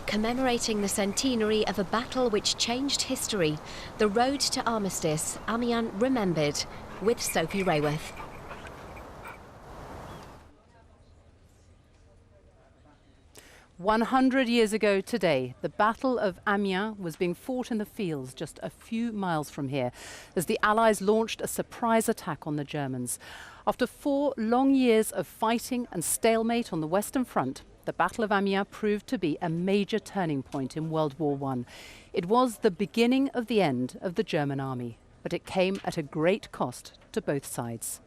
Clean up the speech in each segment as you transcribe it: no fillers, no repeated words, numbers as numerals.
Commemorating the centenary of a battle which changed history, the road to Armistice, Amiens remembered, with Sophie Rayworth. "100 years ago today, the Battle of Amiens was being fought in the fields just a few miles from here as the Allies launched a surprise attack on the Germans. After 4 long years of fighting and stalemate on the Western Front, the Battle of Amiens proved to be a major turning point in World War I. It was the beginning of the end of the German army, but it came at a great cost to both sides.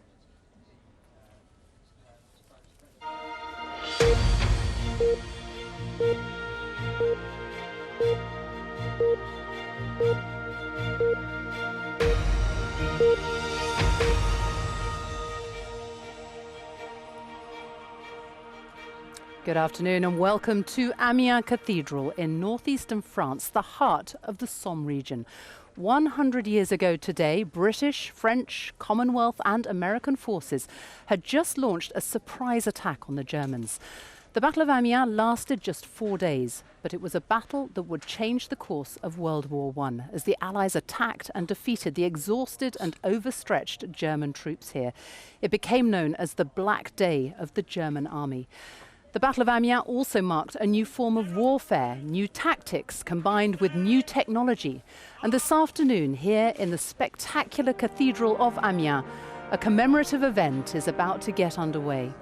Good afternoon and welcome to Amiens Cathedral in northeastern France, the heart of the Somme region. 100 years ago today, British, French, Commonwealth and American forces had just launched a surprise attack on the Germans. The Battle of Amiens lasted just 4 days, but it was a battle that would change the course of World War I as the Allies attacked and defeated the exhausted and overstretched German troops here. It became known as the Black Day of the German army. The Battle of Amiens also marked a new form of warfare, new tactics combined with new technology. And this afternoon, here in the spectacular Cathedral of Amiens, a commemorative event is about to get underway.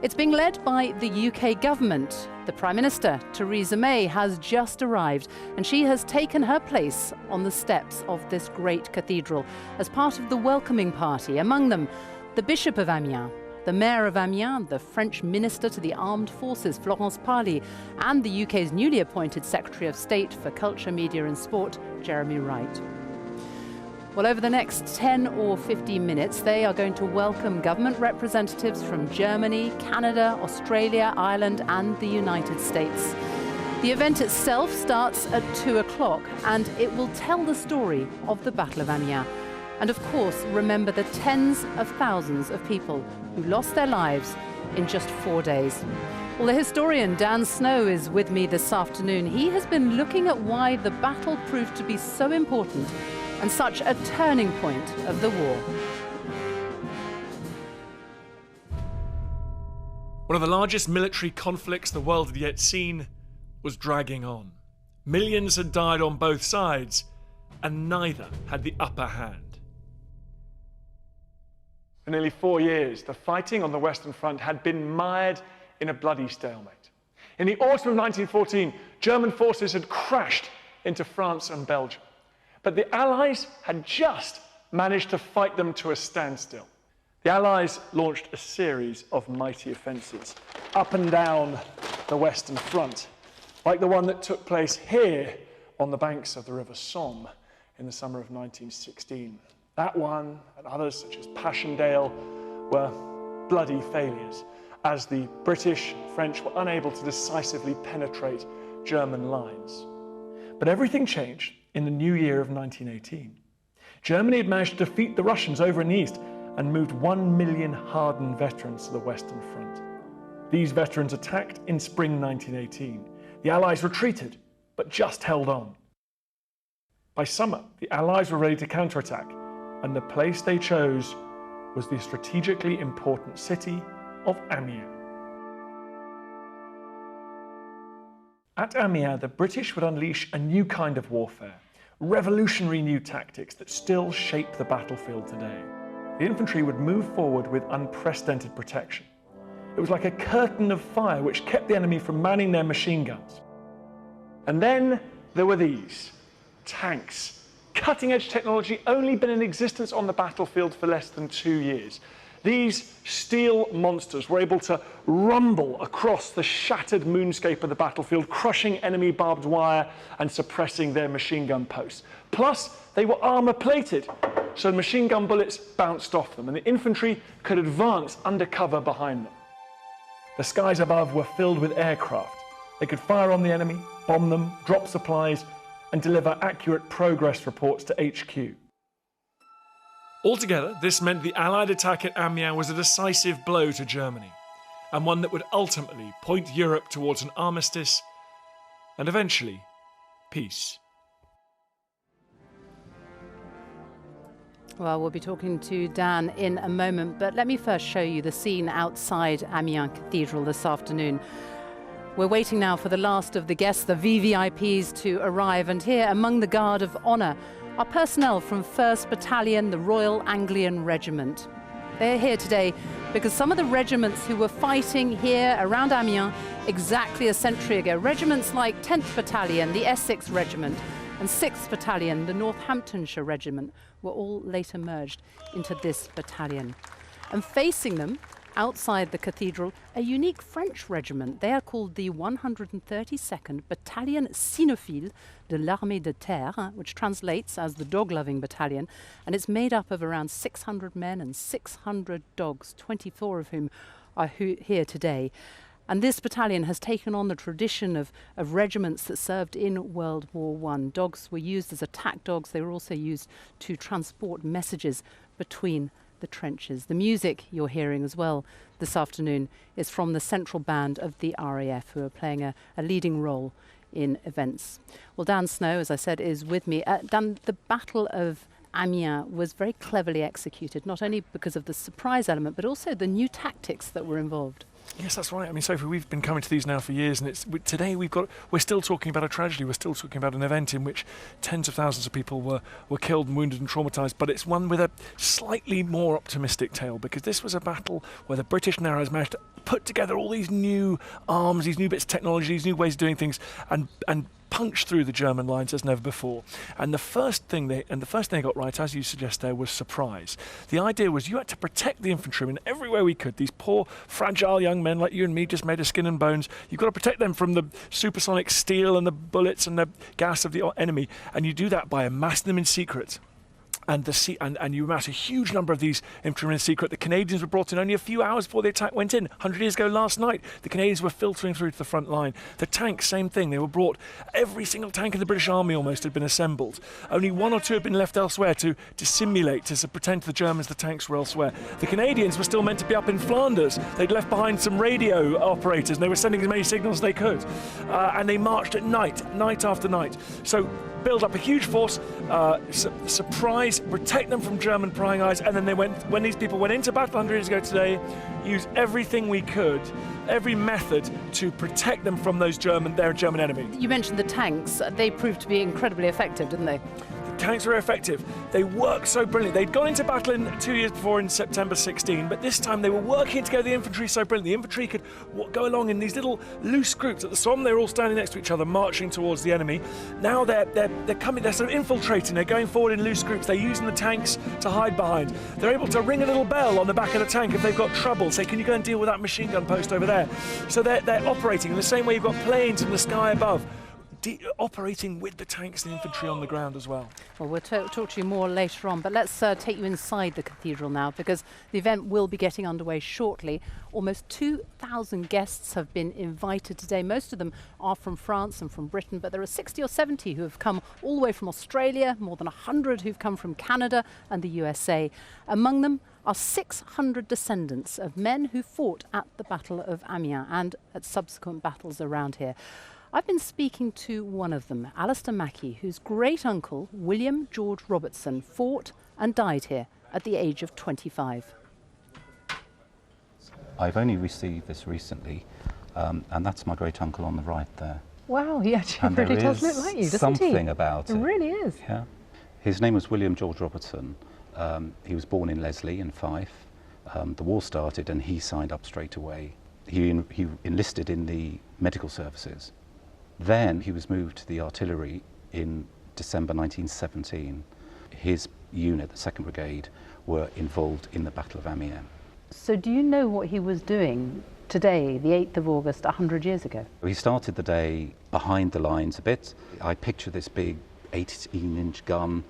It's being led by the UK government. The Prime Minister, Theresa May, has just arrived, and she has taken her place on the steps of this great cathedral as part of the welcoming party. Among them, the Bishop of Amiens, the Mayor of Amiens, the French Minister to the Armed Forces, Florence Parly, and the UK's newly appointed Secretary of State for Culture, Media and Sport, Jeremy Wright. Well, over the next 10 or 15 minutes, they are going to welcome government representatives from Germany, Canada, Australia, Ireland, and the United States. The event itself starts at 2 o'clock, and it will tell the story of the Battle of Amiens. And of course, remember the tens of thousands of people who lost their lives in just 4 days. Well, the historian Dan Snow is with me this afternoon. He has been looking at why the battle proved to be so important and such a turning point of the war. One of the largest military conflicts the world had yet seen was dragging on. Millions had died on both sides, and neither had the upper hand. For nearly 4 years, the fighting on the Western Front had been mired in a bloody stalemate. In the autumn of 1914, German forces had crashed into France and Belgium. But the Allies had just managed to fight them to a standstill. The Allies launched a series of mighty offensives up and down the Western Front, like the one that took place here on the banks of the River Somme in the summer of 1916. That one and others, such as Passchendaele, were bloody failures, as the British and French were unable to decisively penetrate German lines. But everything changed in the new year of 1918. Germany had managed to defeat the Russians over in the east and moved 1 million hardened veterans to the Western Front. These veterans attacked in spring 1918. The Allies retreated, but just held on. By summer, the Allies were ready to counterattack, and the place they chose was the strategically important city of Amiens. At Amiens, the British would unleash a new kind of warfare, revolutionary new tactics that still shape the battlefield today. The infantry would move forward with unprecedented protection. It was like a curtain of fire which kept the enemy from manning their machine guns. And then there were these tanks. Cutting-edge technology only been in existence on the battlefield for less than 2 years. These steel monsters were able to rumble across the shattered moonscape of the battlefield, crushing enemy barbed wire and suppressing their machine gun posts. Plus, they were armor-plated, so machine gun bullets bounced off them, and the infantry could advance under cover behind them. The skies above were filled with aircraft. They could fire on the enemy, bomb them, drop supplies, and deliver accurate progress reports to HQ. Altogether, this meant the Allied attack at Amiens was a decisive blow to Germany, and one that would ultimately point Europe towards an armistice and eventually, peace. Well, we'll be talking to Dan in a moment, but let me first show you the scene outside Amiens Cathedral this afternoon. We're waiting now for the last of the guests, the VVIPs, to arrive, and here among the Guard of Honour are personnel from 1st Battalion, the Royal Anglian Regiment. They're here today because some of the regiments who were fighting here around Amiens exactly a century ago, regiments like 10th Battalion, the Essex Regiment, and 6th Battalion, the Northamptonshire Regiment, were all later merged into this battalion. And facing them, outside the cathedral, a unique French regiment. They are called the 132nd Battalion Cynophile de l'Armée de Terre, which translates as the dog-loving battalion, and it's made up of around 600 men and 600 dogs, 24 of whom are here today. And this battalion has taken on the tradition of regiments that served in World War I. Dogs were used as attack dogs. They were also used to transport messages between the trenches. The music you're hearing as well this afternoon is from the central band of the RAF, who are playing a leading role in events. Well, Dan Snow, as I said, is with me. Dan, the Battle of Amiens was very cleverly executed, not only because of the surprise element, but also the new tactics that were involved. Yes, that's right. I mean, Sophie, we've been coming to these now for years, and today we're still talking about a tragedy. We're still talking about an event in which tens of thousands of people were killed and wounded and traumatised, but it's one with a slightly more optimistic tale, because this was a battle where the British narrows managed to put together all these new arms, these new bits of technology, these new ways of doing things, and punched through the German lines as never before. And the first thing they got right, as you suggest there, was surprise. The idea was you had to protect the infantrymen every way we could. These poor, fragile young men like you and me, just made of skin and bones. You've got to protect them from the supersonic steel and the bullets and the gas of the enemy. And you do that by amassing them in secret. And you amass a huge number of these infantrymen in secret. The Canadians were brought in only a few hours before the attack went in. 100 years ago last night, the Canadians were filtering through to the front line. The tanks, same thing. They were brought. Every single tank in the British Army almost had been assembled. Only one or two had been left elsewhere to dissimulate, to pretend to the Germans the tanks were elsewhere. The Canadians were still meant to be up in Flanders. They'd left behind some radio operators, and they were sending as many signals as they could. And they marched at night after night. So build up a huge force, surprise, protect them from German prying eyes, and then when these people went into battle 100 years ago today, use everything we could, every method to protect them from their German enemy. You mentioned the tanks. They proved to be incredibly effective, didn't they? Tanks were effective. They worked so brilliantly. They'd gone into battle 2 years before in September 16, but this time they were working together, the infantry so brilliantly. The infantry could go along in these little loose groups. At the Somme, they were all standing next to each other, marching towards the enemy. Now they're coming, they're sort of infiltrating, they're going forward in loose groups. They're using the tanks to hide behind. They're able to ring a little bell on the back of the tank if they've got trouble. Say, can you go and deal with that machine gun post over there? So they're operating in the same way you've got planes in the sky above, operating with the tanks and infantry on the ground as well. Well, we'll talk to you more later on, but let's take you inside the cathedral now, because the event will be getting underway shortly. Almost 2,000 guests have been invited today. Most of them are from France and from Britain, but there are 60 or 70 who have come all the way from Australia, more than 100 who've come from Canada and the USA. Among them are 600 descendants of men who fought at the Battle of Amiens and at subsequent battles around here. I've been speaking to one of them, Alistair Mackey, whose great-uncle, William George Robertson, fought and died here at the age of 25. I've only received this recently, and that's my great-uncle on the right there. Wow, he actually really does look like you, doesn't he? Something about it. It really is. Yeah. His name was William George Robertson. He was born in Leslie in Fife. The war started and he signed up straight away. He enlisted in the medical services. Then he was moved to the artillery in December 1917. His unit, the 2nd Brigade, were involved in the Battle of Amiens. So do you know what he was doing today, the 8th of August, 100 years ago? He started the day behind the lines a bit. I picture this big 18-inch gun,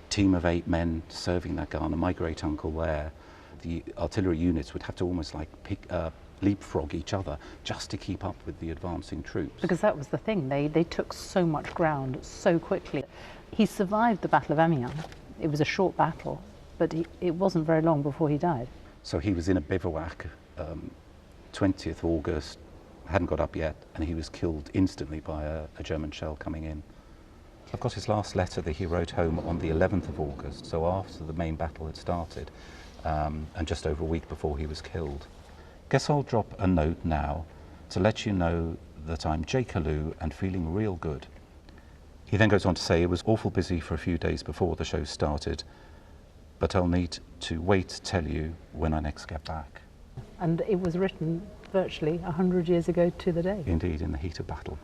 team of 8 men serving that gun, and my great-uncle there. The artillery units would have to almost like leapfrog each other just to keep up with the advancing troops. Because that was the thing, they took so much ground so quickly. He survived the Battle of Amiens. It was a short battle, but it wasn't very long before he died. So he was in a bivouac, 20th August hadn't got up yet, and he was killed instantly by a German shell coming in. I've got his last letter that he wrote home on the 11th of August, so after the main battle had started, and just over a week before he was killed. Guess I'll drop a note now to let you know that I'm J-Kaloo and feeling real good. He then goes on to say, it was awful busy for a few days before the show started, but I'll need to wait to tell you when I next get back. And it was written virtually 100 years ago to the day. Indeed, in the heat of battle.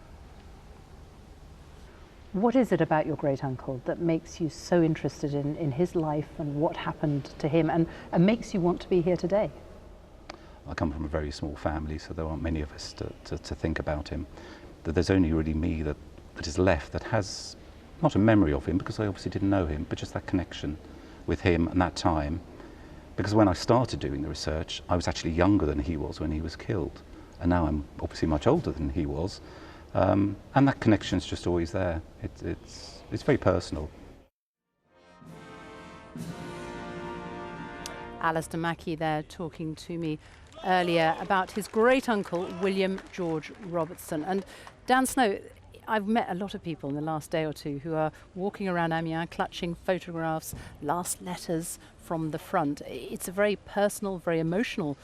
What is it about your great uncle that makes you so interested in his life and what happened to him and makes you want to be here today? I come from a very small family, so there aren't many of us to think about him. That there's only really me that is left that has not a memory of him, because I obviously didn't know him, but just that connection with him and that time. Because when I started doing the research, I was actually younger than he was when he was killed. And now I'm obviously much older than he was. And that connection's just always there. It's very personal. Alistair Mackey there talking to me earlier about his great uncle, William George Robertson. And Dan Snow, I've met a lot of people in the last day or two who are walking around Amiens, clutching photographs, last letters from the front. It's a very personal, very emotional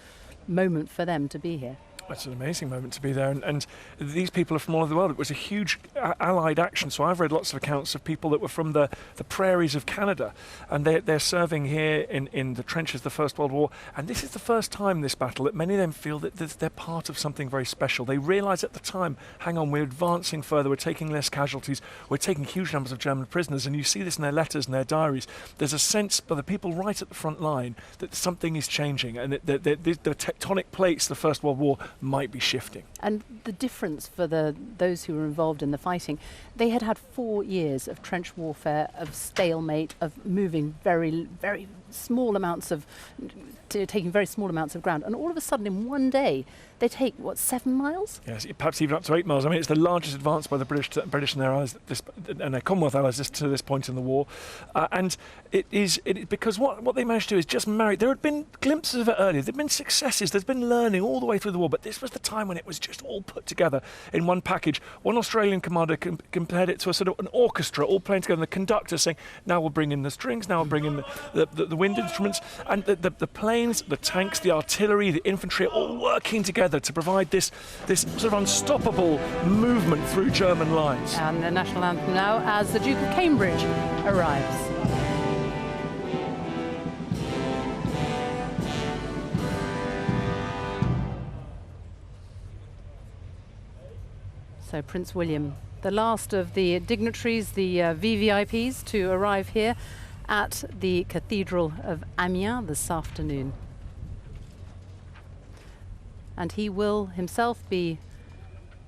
moment for them to be here. It's an amazing moment to be there, and these people are from all over the world. It was a huge allied action, so I've read lots of accounts of people that were from the prairies of Canada, and they're serving here in the trenches of the First World War, and this is the first time in this battle that many of them feel that they're part of something very special. They realise at the time, hang on, we're advancing further, we're taking less casualties, we're taking huge numbers of German prisoners, and you see this in their letters and their diaries. There's a sense by the people right at the front line that something is changing, and the tectonic plates of the First World War might be shifting. And the difference for those who were involved in the fighting, they had had 4 years of trench warfare, of stalemate, of moving very, very small amounts of, taking very small amounts of ground. And all of a sudden in one day, they take, what, 7 miles? Yes, perhaps even up to 8 miles. I mean, it's the largest advance by the British and their allies, and their Commonwealth allies to this point in the war. And it is because what they managed to do is just marry. There had been glimpses of it earlier. There had been successes. There's been learning all the way through the war. But this was the time when it was just all put together in one package. One Australian commander compared it to a sort of an orchestra all playing together. And the conductor saying, now we'll bring in the strings, now we'll bring in the wind instruments. And the planes, the tanks, the artillery, the infantry are all working together to provide this sort of unstoppable movement through German lines. And the national anthem now as the Duke of Cambridge arrives. So Prince William, the last of the dignitaries, the VVIPs to arrive here at the Cathedral of Amiens this afternoon. And he will himself be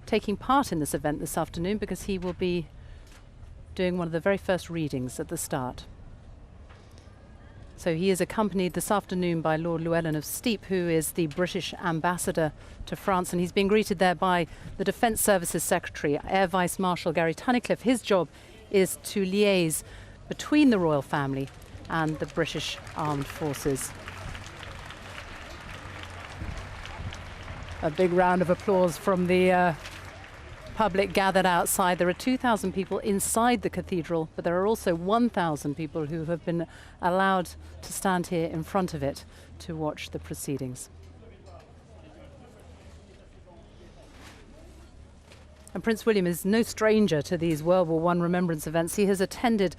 taking part in this event this afternoon because he will be doing one of the very first readings at the start. So he is accompanied this afternoon by Lord Llewellyn of Steep, who is the British ambassador to France, and he's being greeted there by the Defence Services Secretary, Air Vice Marshal Gary Tunnicliffe. His job is to liaise between the royal family and the British Armed Forces. A big round of applause from the public gathered outside. There are 2,000 people inside the cathedral, but there are also 1,000 people who have been allowed to stand here in front of it to watch the proceedings. And Prince William is no stranger to these World War I remembrance events. He has attended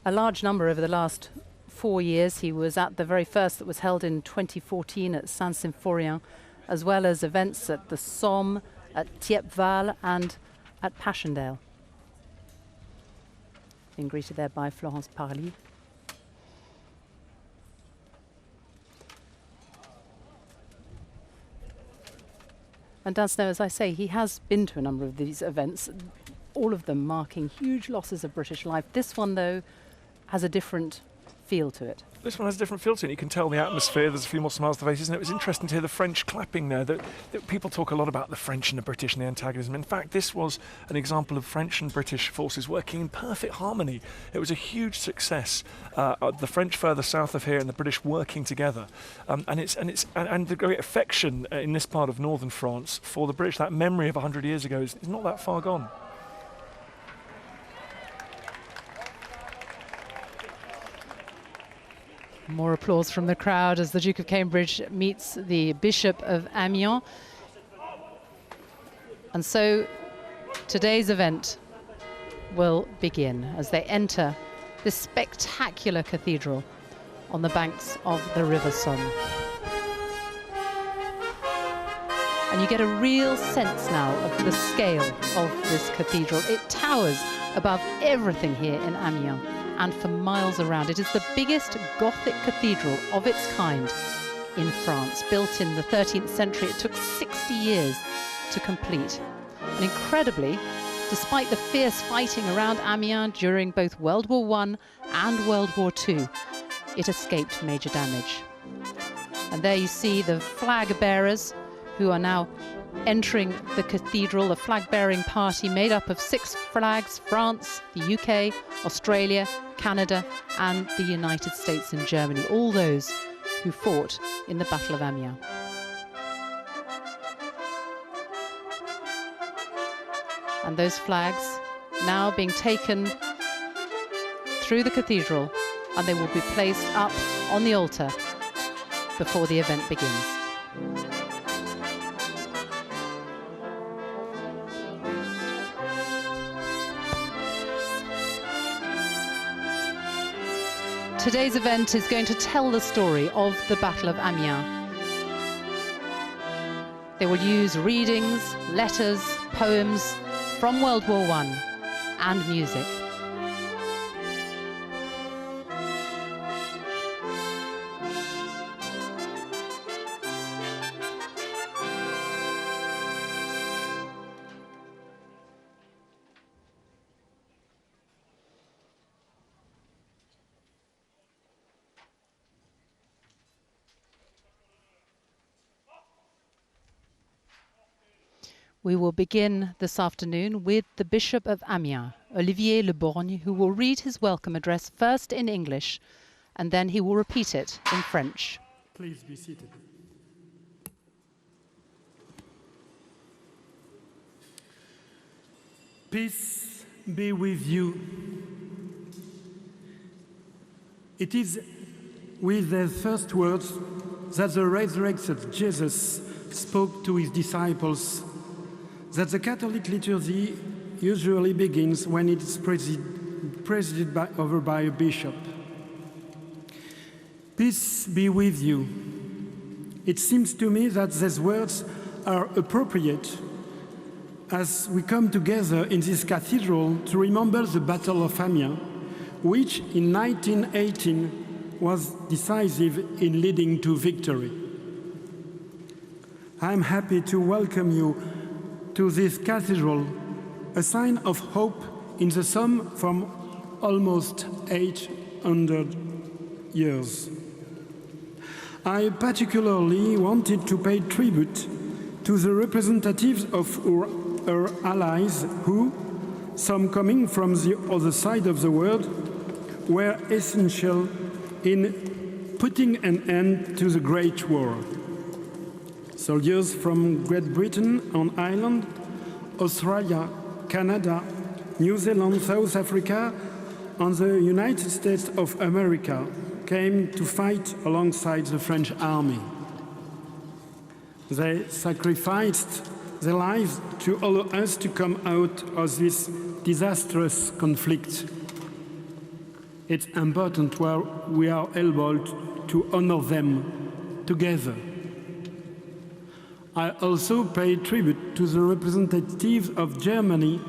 a large number over the last 4 years. He was at the very first that was held in 2014 at Saint-Symphorien, as well as events at the Somme, at Thiepval and at Passchendaele. Being greeted there by Florence Parly. And Dan Snow, as I say, he has been to a number of these events, all of them marking huge losses of British life. This one, though, has a different feel to it. This one has a different feel to it. You can tell the atmosphere. There's a few more smiles on the faces, and it was interesting to hear the French clapping there. That people talk a lot about the French and the British and the antagonism. In fact, this was an example of French and British forces working in perfect harmony. It was a huge success. The French further south of here and the British working together, and the great affection in this part of northern France for the British. That memory of 100 years ago is not that far gone. More applause from the crowd as the Duke of Cambridge meets the Bishop of Amiens. And so today's event will begin as they enter this spectacular cathedral on the banks of the River Somme. And you get a real sense now of the scale of this cathedral. It towers above everything here in Amiens and for miles around. It is the biggest Gothic cathedral of its kind in France. Built in the 13th century, it took 60 years to complete. And incredibly, despite the fierce fighting around Amiens during both World War I and World War II, it escaped major damage. And there you see the flag bearers who are now entering the cathedral, a flag-bearing party made up of 6 flags: France, the UK, Australia, Canada, and the United States and Germany, all those who fought in the Battle of Amiens. And those flags now being taken through the cathedral, and they will be placed up on the altar before the event begins. Today's event is going to tell the story of the Battle of Amiens. They will use readings, letters, poems from World War I and music. We will begin this afternoon with the Bishop of Amiens, Olivier Le Borgne, who will read his welcome address first in English, and then he will repeat it in French. Please be seated. Peace be with you. It is with the first words that the resurrected Jesus spoke to his disciples that the Catholic liturgy usually begins when it is presided over by a bishop. Peace be with you. It seems to me that these words are appropriate as we come together in this cathedral to remember the Battle of Amiens, which in 1918 was decisive in leading to victory. I'm happy to welcome you to this cathedral, a sign of hope in the Somme from almost 800 years. I particularly wanted to pay tribute to the representatives of our allies who, some coming from the other side of the world, were essential in putting an end to the Great War. Soldiers from Great Britain and Ireland, Australia, Canada, New Zealand, South Africa, and the United States of America came to fight alongside the French army. They sacrificed their lives to allow us to come out of this disastrous conflict. It's important where we are able to honor them together. I also pay tribute to the representatives of Germany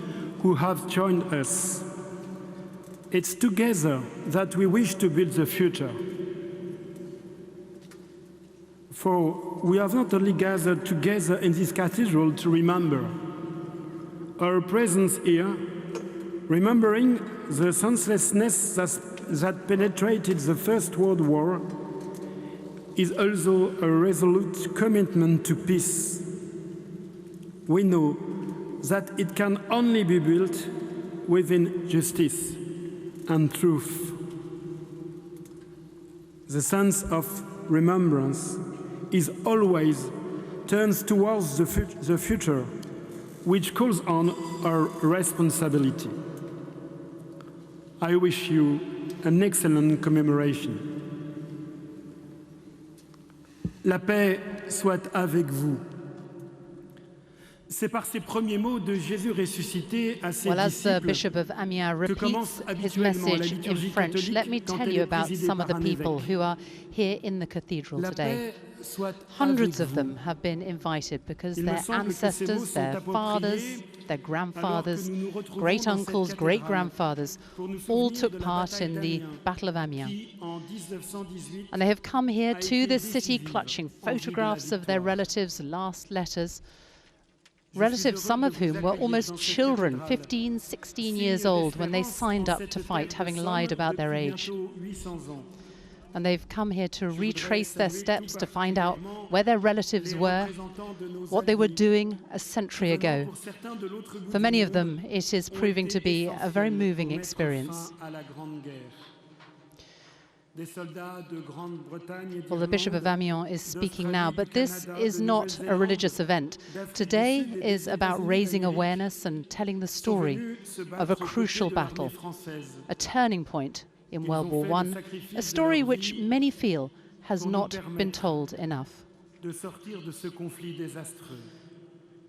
who have joined us. It's together that we wish to build the future. For we have not only gathered together in this cathedral to remember. Our presence here, remembering the senselessness that that penetrated the First World War is also a resolute commitment to peace. We know that it can only be built within justice and truth. The sense of remembrance is always turns towards the future, which calls on our responsibility. I wish you an excellent commemoration. La paix soit avec vous. C'est par ces premiers mots de Jésus ressuscité à ses Well, as the disciples Bishop of Amiens que repeats commence his habituellement la message in liturgie French, let me catholique quand tell elle you est about présidée some of the par un people évêque. who are here in the cathedral La today. paix soit Hundreds avec of them vous. have been invited because Il me their semble que ces mots ancestors, sont their fathers, appropriés their grandfathers, alors que nous nous retrouvons great dans cette uncles, cathédrale great grandfathers pour nous all souvenir took de la part bataille in the d'Amiens, Battle of Amiens. qui, en 1918, And they have come here a to été this city décisive clutching en vue de la photographs of their victoire. relatives' last letters. Je suis Relatives, some heureux of de vous whom were accueillir almost dans cette children, cathédrale. 15, 16 Signe years old, when they d'espérance signed en up cette to terre fight, de having Somme lied about their depuis age. bientôt 800 ans. And they've come here to retrace their saluer steps tout to find out particulièrement where their relatives les were, représentants de nos what they were amis, doing a century venant ago. pour certains de l'autre bout For du many of monde, them, it is ont proving été to be a very essentiels moving pour mettre experience. fin à la Grande Guerre. Des soldats de Grande-Bretagne et Well, the Bishop of d'Irlande, Amiens is speaking now, d'Australie, but du this Canada, is de not a Nouvelle-Zélande, religious event. d'Afrique du Today Sud et des is about États-Unis raising d'Amérique awareness and telling the sont story venus se of a battre aux côtés crucial de l'armée battle, française. a turning point in Ils World ont War fait le I, sacrifice a de story leur which vie many feel has pour nous not been permettre told enough. de sortir de ce conflit désastreux.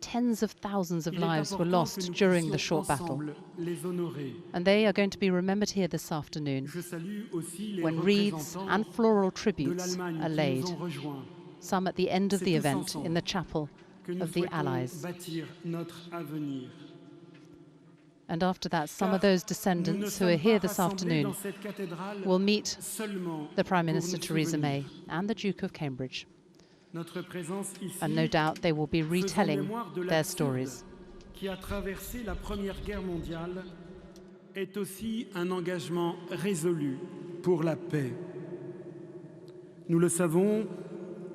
Tens of thousands of Il est lives were important que lost nous during the puissions short battle, ensemble les honorer. and they are going to be remembered here this afternoon Je salue aussi les when wreaths représentants and floral de tributes l'Allemagne are qui laid, nous ont rejoints, some at the end of C'est the tous event ensemble in the chapel que nous of the souhaitons Allies. bâtir notre avenir. And after that, some of Car those nous ne descendants who are sommes here pas this rassemblés afternoon dans cette cathédrale will meet seulement the Prime pour Minister nous Theresa souvenir. May and the Duke of Cambridge. Notre présence ici, And no doubt they will be faisant retelling mémoire de their l'absurde stories. qui a traversé la Première Guerre mondiale, est aussi un engagement résolu pour la paix. Nous le savons,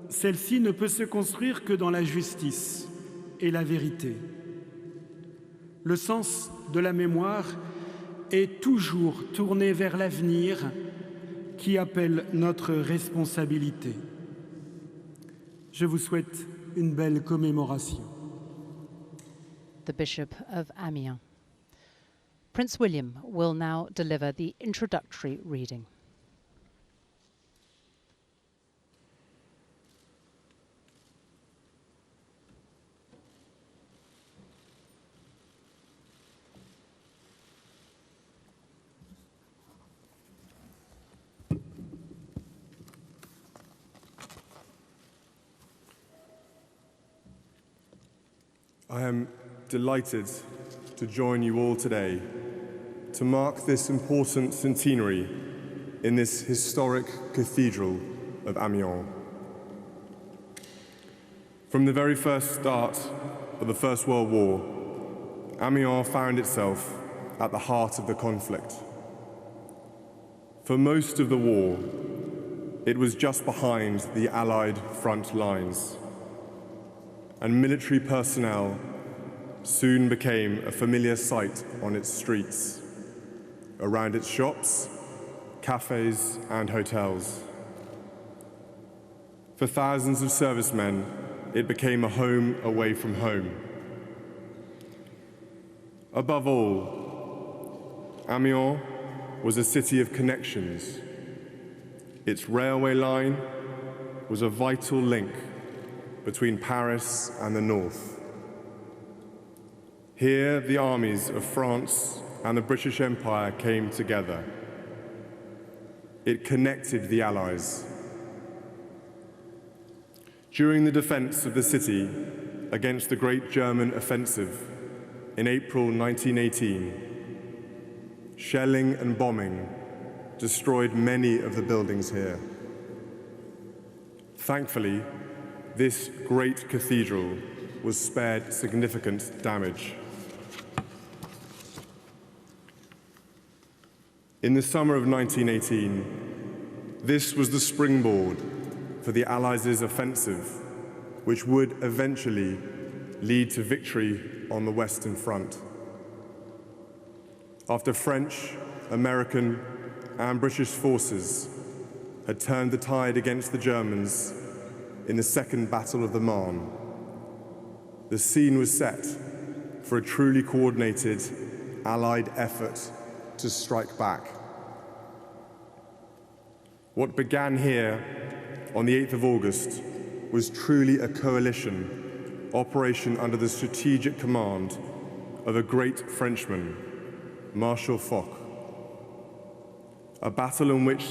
celle-ci ne peut se construire que dans la justice et la vérité. Le sens de la mémoire est toujours tourné vers l'avenir qui appelle notre responsabilité. Je vous souhaite une belle commémoration. The Bishop of Amiens. Prince William will now deliver the introductory reading. I am delighted to join you all today to mark this important centenary in this historic cathedral of Amiens. From the very first start of the First World War, Amiens found itself at the heart of the conflict. For most of the war, it was just behind the Allied front lines, and military personnel soon became a familiar sight on its streets, around its shops, cafes, and hotels. For thousands of servicemen, it became a home away from home. Above all, Amiens was a city of connections. Its railway line was a vital link between Paris and the north. Here, the armies of France and the British Empire came together. It connected the Allies. During the defense of the city against the Great German Offensive in April 1918, shelling and bombing destroyed many of the buildings here. Thankfully, this great cathedral was spared significant damage. In the summer of 1918, this was the springboard for the Allies' offensive, which would eventually lead to victory on the Western Front. After French, American, and British forces had turned the tide against the Germans in the Second Battle of the Marne, the scene was set for a truly coordinated Allied effort to strike back. What began here on the 8th of August was truly a coalition operation under the strategic command of a great Frenchman, Marshal Foch. A battle in which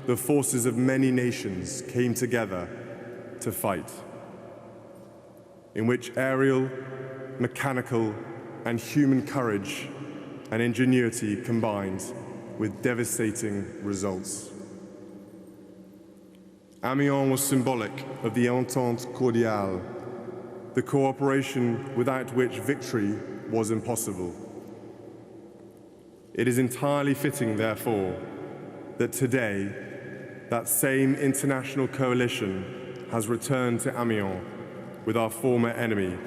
the forces of many nations came together to fight, in which aerial, mechanical, and human courage and ingenuity combined with devastating results. Amiens was symbolic of the Entente Cordiale, the cooperation without which victory was impossible. It is entirely fitting, therefore, that today, that same international coalition has returned to Amiens with our former enemy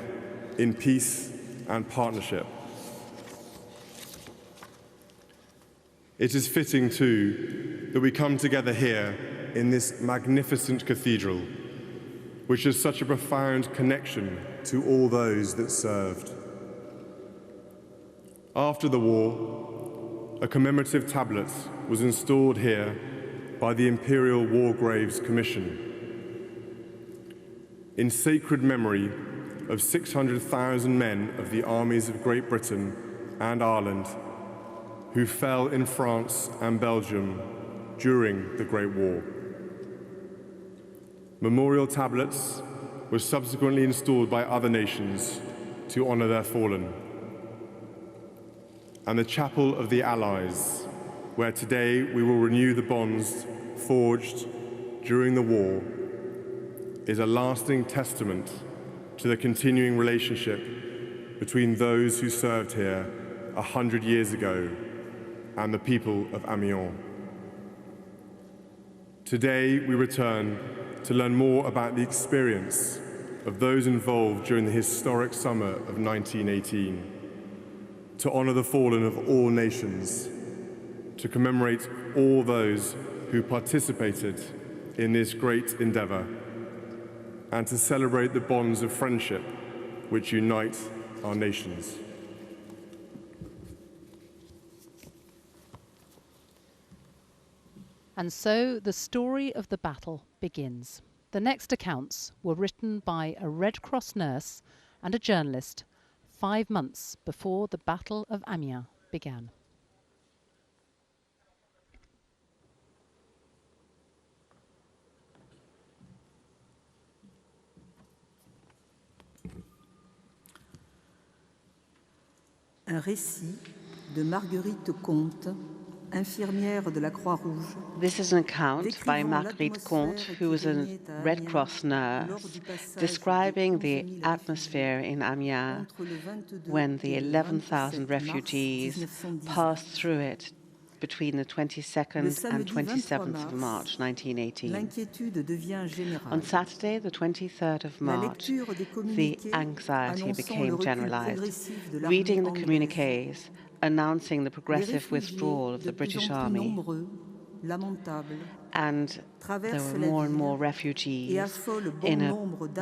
in peace and partnership. It is fitting, too, that we come together here in this magnificent cathedral, which has such a profound connection to all those that served. After the war, a commemorative tablet was installed here by the Imperial War Graves Commission in sacred memory of 600,000 men of the armies of Great Britain and Ireland who fell in France and Belgium during the Great War. Memorial tablets were subsequently installed by other nations to honor their fallen. And the Chapel of the Allies, where today we will renew the bonds forged during the war, is a lasting testament to the continuing relationship between those who served here 100 years ago and the people of Amiens. Today we return to learn more about the experience of those involved during the historic summer of 1918, to honor the fallen of all nations, to commemorate all those who participated in this great endeavor, and to celebrate the bonds of friendship which unite our nations. And so the story of the battle begins. The next accounts were written by a Red Cross nurse and a journalist 5 months before the Battle of Amiens began. Un récit de Marguerite Comte, infirmière de la Croix-Rouge. This is an account by Marguerite Comte, who was a Red Cross nurse, describing the atmosphere in Amiens when the 11,000 refugees passed through it between the 22nd and 27th of March 1918. On Saturday, the 23rd of March, the anxiety became generalized. Reading the communiques announcing the progressive withdrawal of the British Army, and there were more and more refugees in a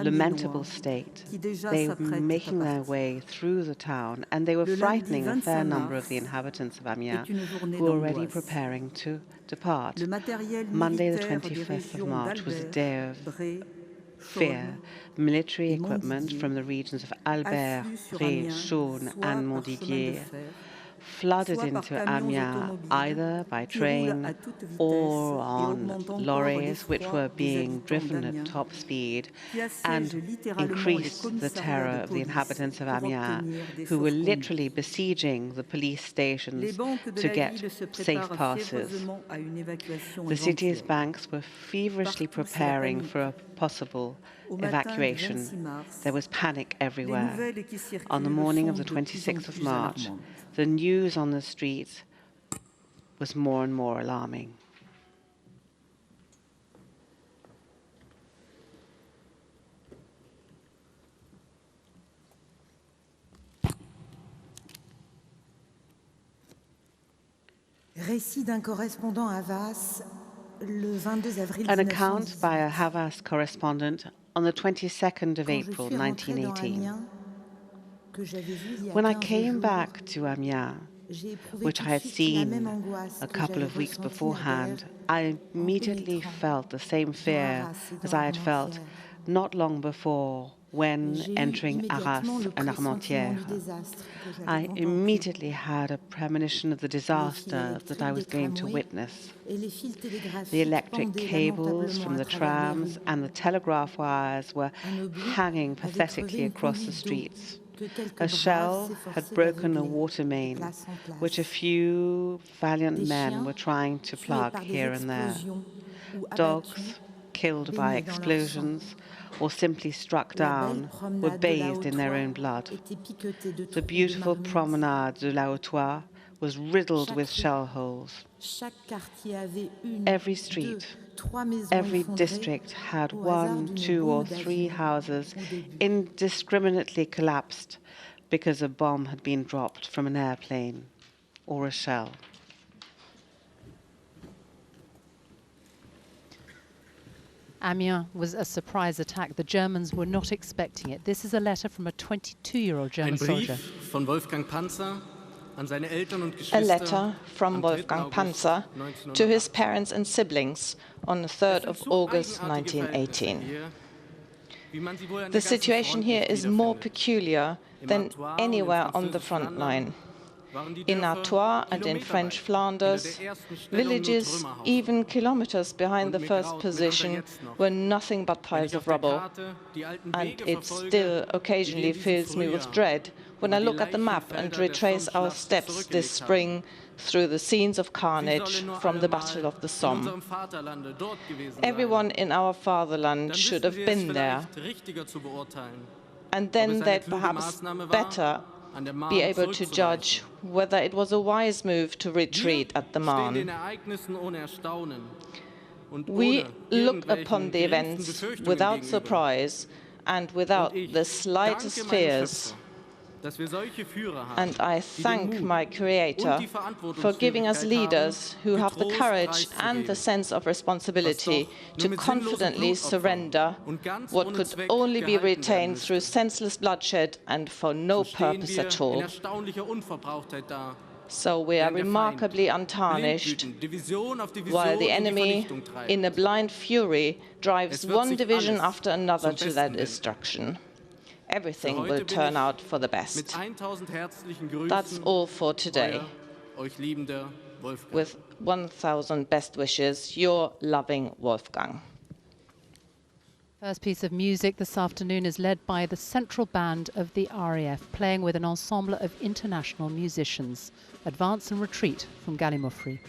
lamentable state. They were making their way through the town, and they were frightening a fair number of the inhabitants of Amiens who were already preparing to depart. Monday, the 25th of March, was a day of fear. Military equipment from the regions of Albert, Ré, Saône, and Montdidier flooded into Amiens either by train or on lorries, which were being driven at top speed, and increased the terror of the inhabitants of Amiens, who were literally besieging the police stations to get safe passes. The city's banks were feverishly preparing for a possible evacuation. There was panic everywhere. On the morning of the 26th of March, the news on the streets was more and more alarming. Récit d'un correspondant à Havas, le 22 avril An account 1918. by a Havas correspondent on the 22nd of April 1918. When I came back to Amiens, which I had seen a couple of weeks beforehand, I immediately felt the same fear as I had felt not long before when entering Arras and Armentières. I immediately had a premonition of the disaster that I was going to witness. The electric cables from the trams and the telegraph wires were hanging pathetically across the streets. A shell had broken a water main, which a few valiant men were trying to plug here and there. Dogs, killed by explosions or simply struck down, were bathed in their own blood. The beautiful promenade de la Hautois was riddled with shell holes. Every street, every district had 1, 2, or 3 houses indiscriminately collapsed because a bomb had been dropped from an airplane or a shell. Amiens was a surprise attack. The Germans were not expecting it. This is a letter from a 22-year-old German soldier. A letter from Wolfgang Panzer to his parents and siblings on the 3rd of August 1918. The situation here is more peculiar than anywhere on the front line. In Artois and in French Flanders, villages, even kilometers behind the first position, were nothing but piles of rubble. And it still occasionally fills me with dread when I look at the map and retrace our steps this spring through the scenes of carnage from the Battle of the Somme. Everyone in our fatherland should have been there. And then they'd perhaps better be able to judge whether it was a wise move to retreat at the Marne. We look upon the events without surprise and without the slightest fears. And I thank my Creator for giving us leaders who have the courage and the sense of responsibility to confidently surrender what could only be retained through senseless bloodshed and for no purpose at all. So we are remarkably untarnished, while the enemy, in a blind fury, drives one division after another to their destruction. Everything will turn out for the best. That's all for today. With 1,000 best wishes, your loving Wolfgang. First piece of music this afternoon is led by the central band of the RAF, playing with an ensemble of international musicians. Advance and Retreat from Gallimaufry.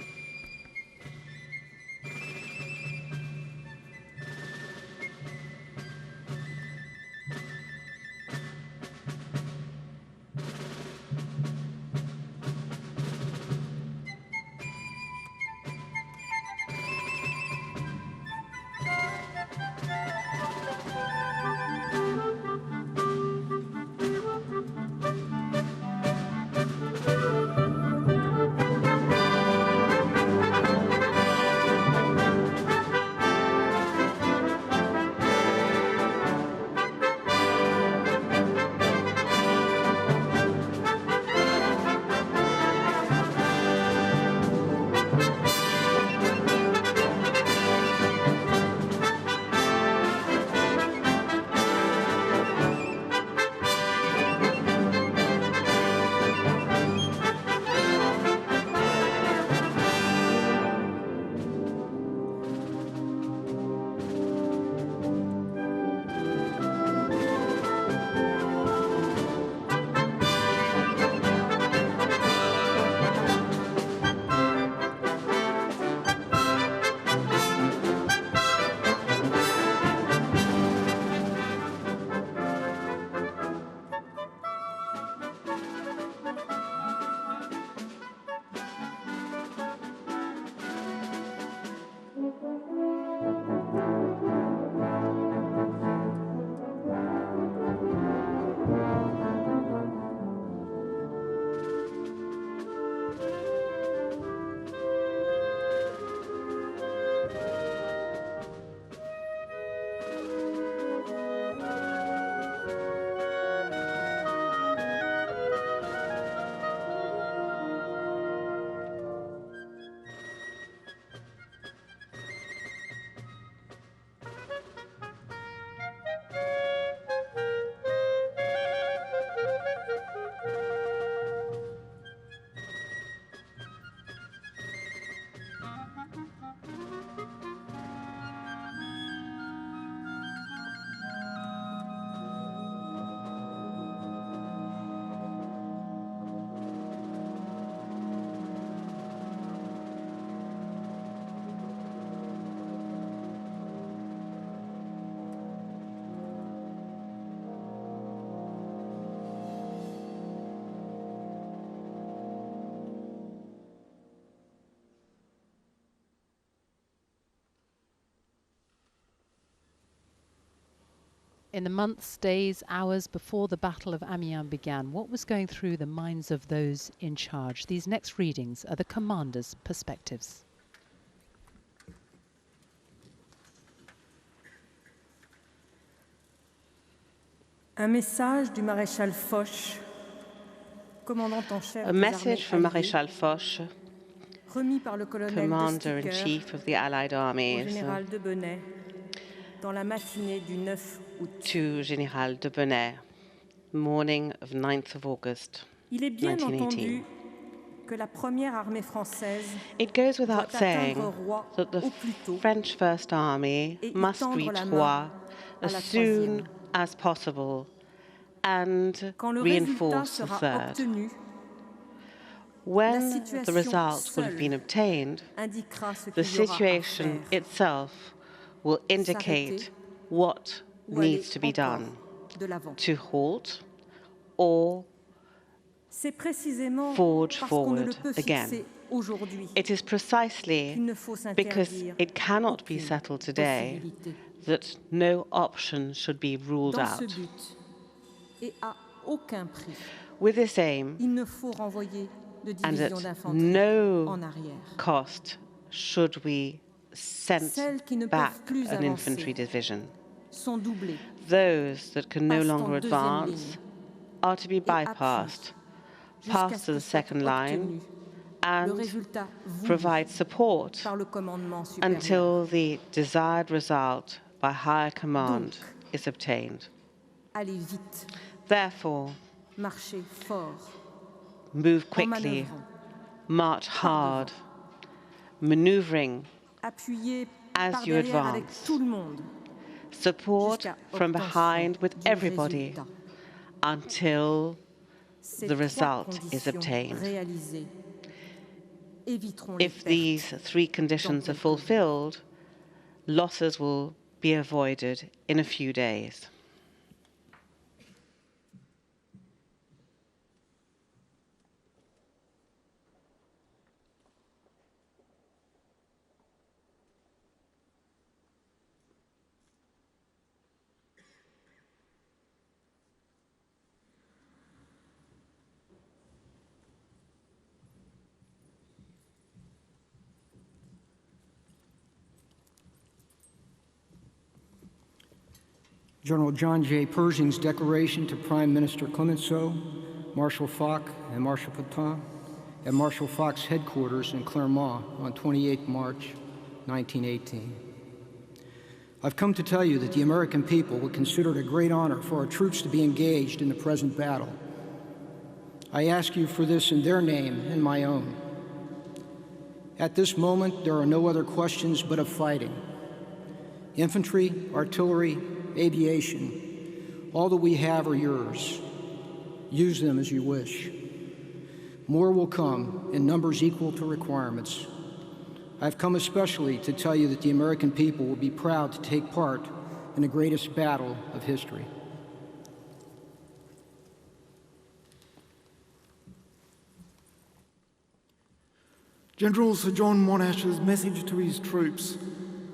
In the months, days, hours before the Battle of Amiens began, what was going through the minds of those in charge? These next readings are the commander's perspectives. Un message du maréchal Foch, commandant en chef A message from Maréchal Foch, remis par le colonel Commander-in-Chief of the Allied au armies, général de Benay dans la matinée du 9 août. to Général de Benay, morning of 9th of August, Il est bien 1918. entendu que la première armée française It goes without doit saying atteindre Roy that the au plus tôt French First Army et y must tendre reach la main Roy à as la soon troisième. as possible and Quand le résultat reinforce the sera third. obtenu, la When the situation result will have seule been obtained, indiquera ce the qu'il y aura à situation faire. itself will indicate what Ou aller needs to be encore done de l'avant. to halt or C'est précisément forge parce qu'on ne le forward peut again. fixer aujourd'hui It is precisely qu'il ne faut because s'interdire it cannot be aucune settled today possibilité. that no option should be ruled Dans ce out. but, et à aucun prix, With this aim, il ne faut renvoyer de and division at d'infanterie no en arrière. cost should we send Celles qui ne back peuvent plus an infantry avancer division. sont doublées Those that can no Passent en longer deuxième advance ligne are to be bypassed, jusqu'à pass ce to que the soit second line, obtenu le and résultat voulu provide support par le commandement supérieur. until the desired result by higher command Donc, is obtained. Allez vite, Therefore, marchez fort, move en quickly, manœuvrant, march hard, maneuvering appuyez as par you derrière avec advance. tout le monde Support jusqu'à from behind obtention with du everybody résultat. until Ces the trois result is conditions obtained. réalisées éviteront les If these pertes three conditions are dans quelques fulfilled, losses will be avoided in a few days. General John J. Pershing's declaration to Prime Minister Clemenceau, Marshal Foch, and Marshal Pétain at Marshal Foch's headquarters in Clermont on 28 March 1918. I've come to tell you that the American people would consider it a great honor for our troops to be engaged in the present battle. I ask you for this in their name and my own. At this moment, there are no other questions but of fighting. Infantry, artillery, aviation, all that we have are yours. Use them as you wish. More will come in numbers equal to requirements. I've come especially to tell you that the American people will be proud to take part in the greatest battle of history. General Sir John Monash's message to his troops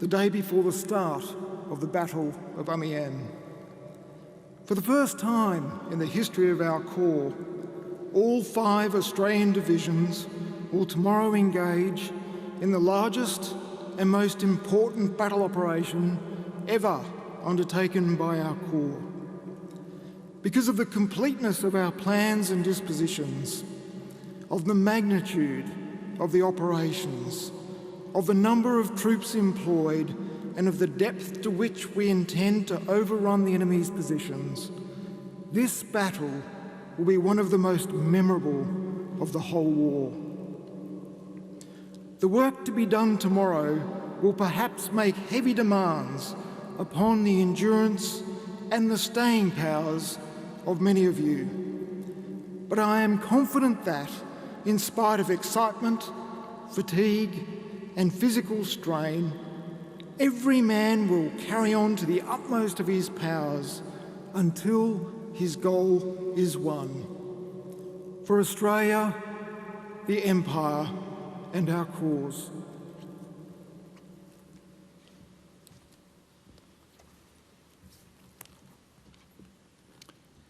the day before the start of the Battle of Amiens. For the first time in the history of our Corps, all 5 Australian divisions will tomorrow engage in the largest and most important battle operation ever undertaken by our Corps. Because of the completeness of our plans and dispositions, of the magnitude of the operations, of the number of troops employed, and of the depth to which we intend to overrun the enemy's positions, this battle will be one of the most memorable of the whole war. The work to be done tomorrow will perhaps make heavy demands upon the endurance and the staying powers of many of you. But I am confident that, in spite of excitement, fatigue, and physical strain, every man will carry on to the utmost of his powers until his goal is won. For Australia, the Empire, and our cause.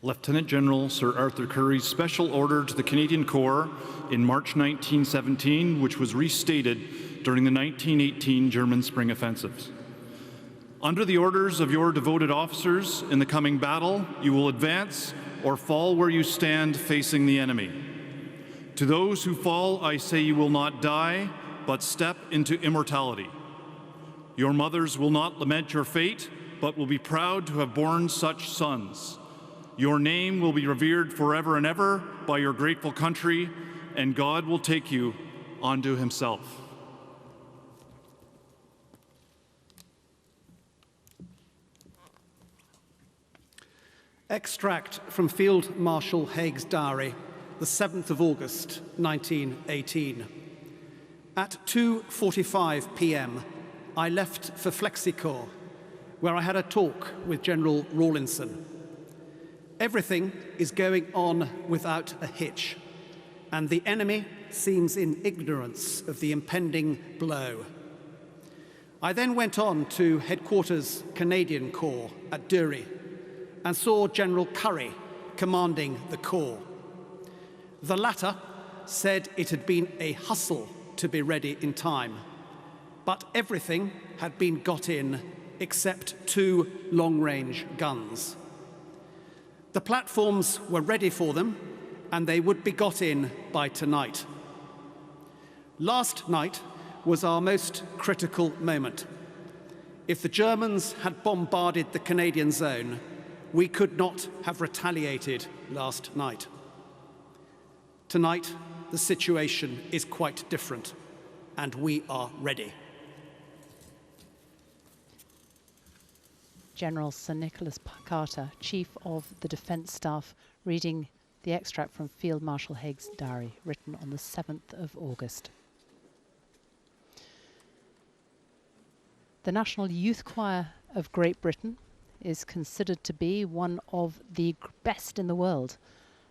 Lieutenant General Sir Arthur Currie's special order to the Canadian Corps in March 1917, which was restated during the 1918 German Spring Offensives. Under the orders of your devoted officers, in the coming battle, you will advance or fall where you stand facing the enemy. To those who fall, I say you will not die, but step into immortality. Your mothers will not lament your fate, but will be proud to have borne such sons. Your name will be revered forever and ever by your grateful country, and God will take you unto himself. Extract from Field Marshal Haig's diary, the 7th of August, 1918. At 2:45 p.m., I left for Flexicourt, where I had a talk with General Rawlinson. Everything is going on without a hitch, and the enemy seems in ignorance of the impending blow. I then went on to Headquarters Canadian Corps at Dury and saw General Currie commanding the Corps. The latter said it had been a hustle to be ready in time, but everything had been got in except 2 long-range guns. The platforms were ready for them, and they would be got in by tonight. Last night was our most critical moment. If the Germans had bombarded the Canadian zone, we could not have retaliated last night. Tonight, the situation is quite different, and we are ready. General Sir Nicholas Carter, Chief of the Defence Staff, reading the extract from Field Marshal Haig's diary, written on the 7th of August. The National Youth Choir of Great Britain is considered to be one of the best in the world,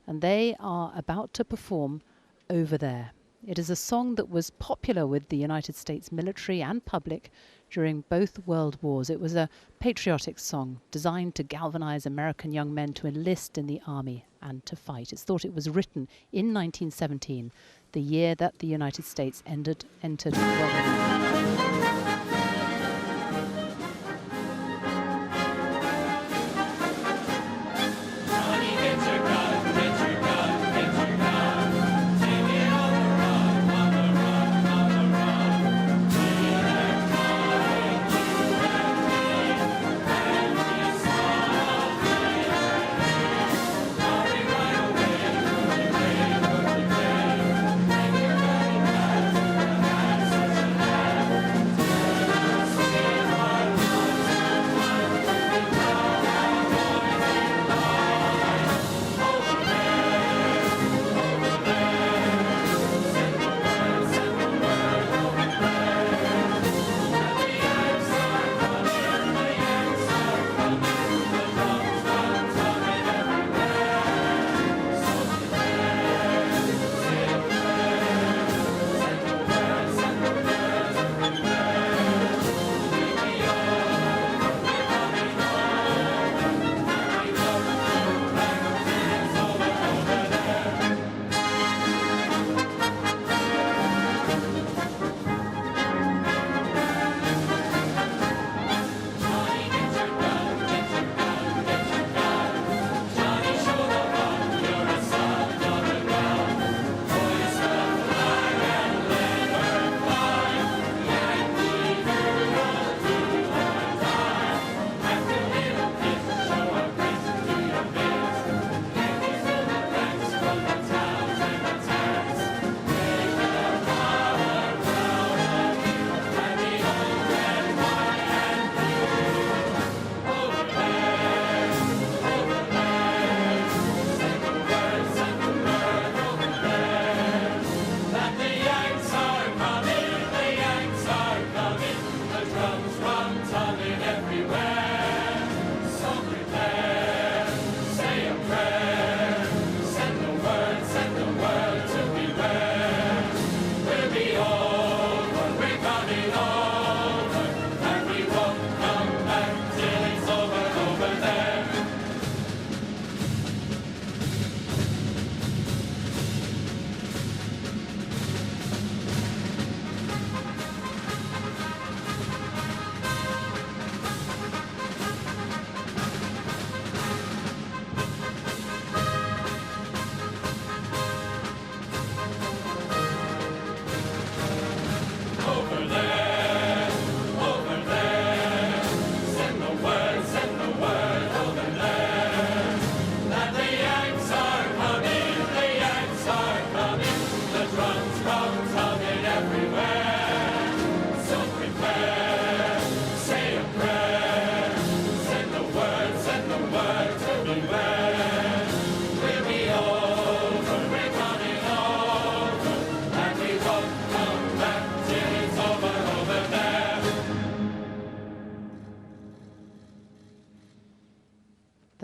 and they are about to perform Over There. It is a song that was popular with the United States military and public during both world wars. It was a patriotic song designed to galvanize American young men to enlist in the army and to fight. It's thought it was written in 1917, the year that the United States entered World War.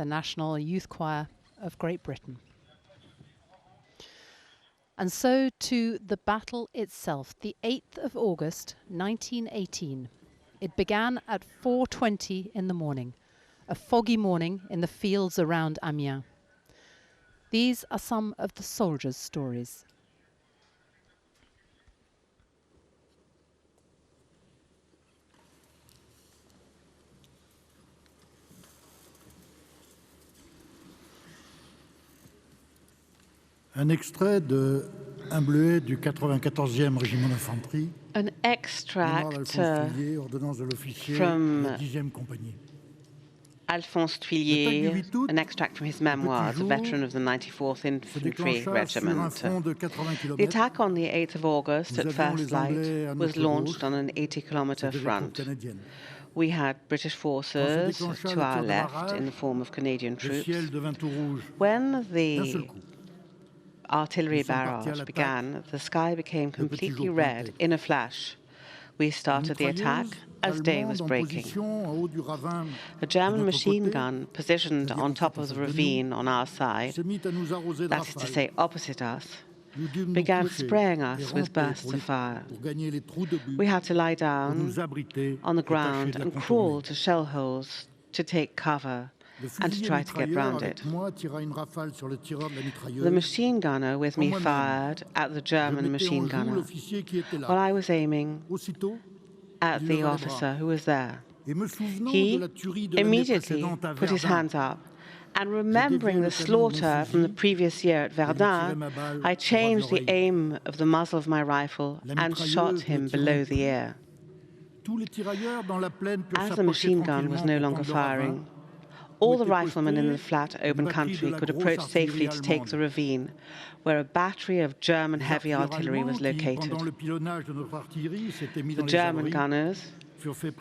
the National Youth Choir of Great Britain. And so to the battle itself, the 8th of August, 1918. It began at 4:20 in the morning, a foggy morning in the fields around Amiens. These are some of the soldiers' stories. Un extrait de Un bleuet du 94e régiment d'infanterie. An extract from Alphonse Tuillier, an extract from his memoirs, a veteran of the 94th Infantry Regiment. The attack on the 8th of August at first light was launched on an 80-kilometre front. We had British forces to our left in the form of Canadian troops. When the artillery barrage began, the sky became completely red in a flash. We started the attack as day was breaking. A German machine gun positioned on top of the ravine on our side, that is to say opposite us, began spraying us with bursts of fire. We had to lie down on the ground and crawl to shell holes to take cover and to try to get round it. The machine gunner with me fired at the German machine gunner while I was aiming at the officer who was there. He immediately put his hands up, and remembering the slaughter from the previous year at Verdun, I changed the aim of the muzzle of my rifle and shot him below the ear. As the machine gun was no longer firing, all the riflemen in the flat, open country could approach safely to take the ravine, where a battery of German heavy artillery was located. The German gunners,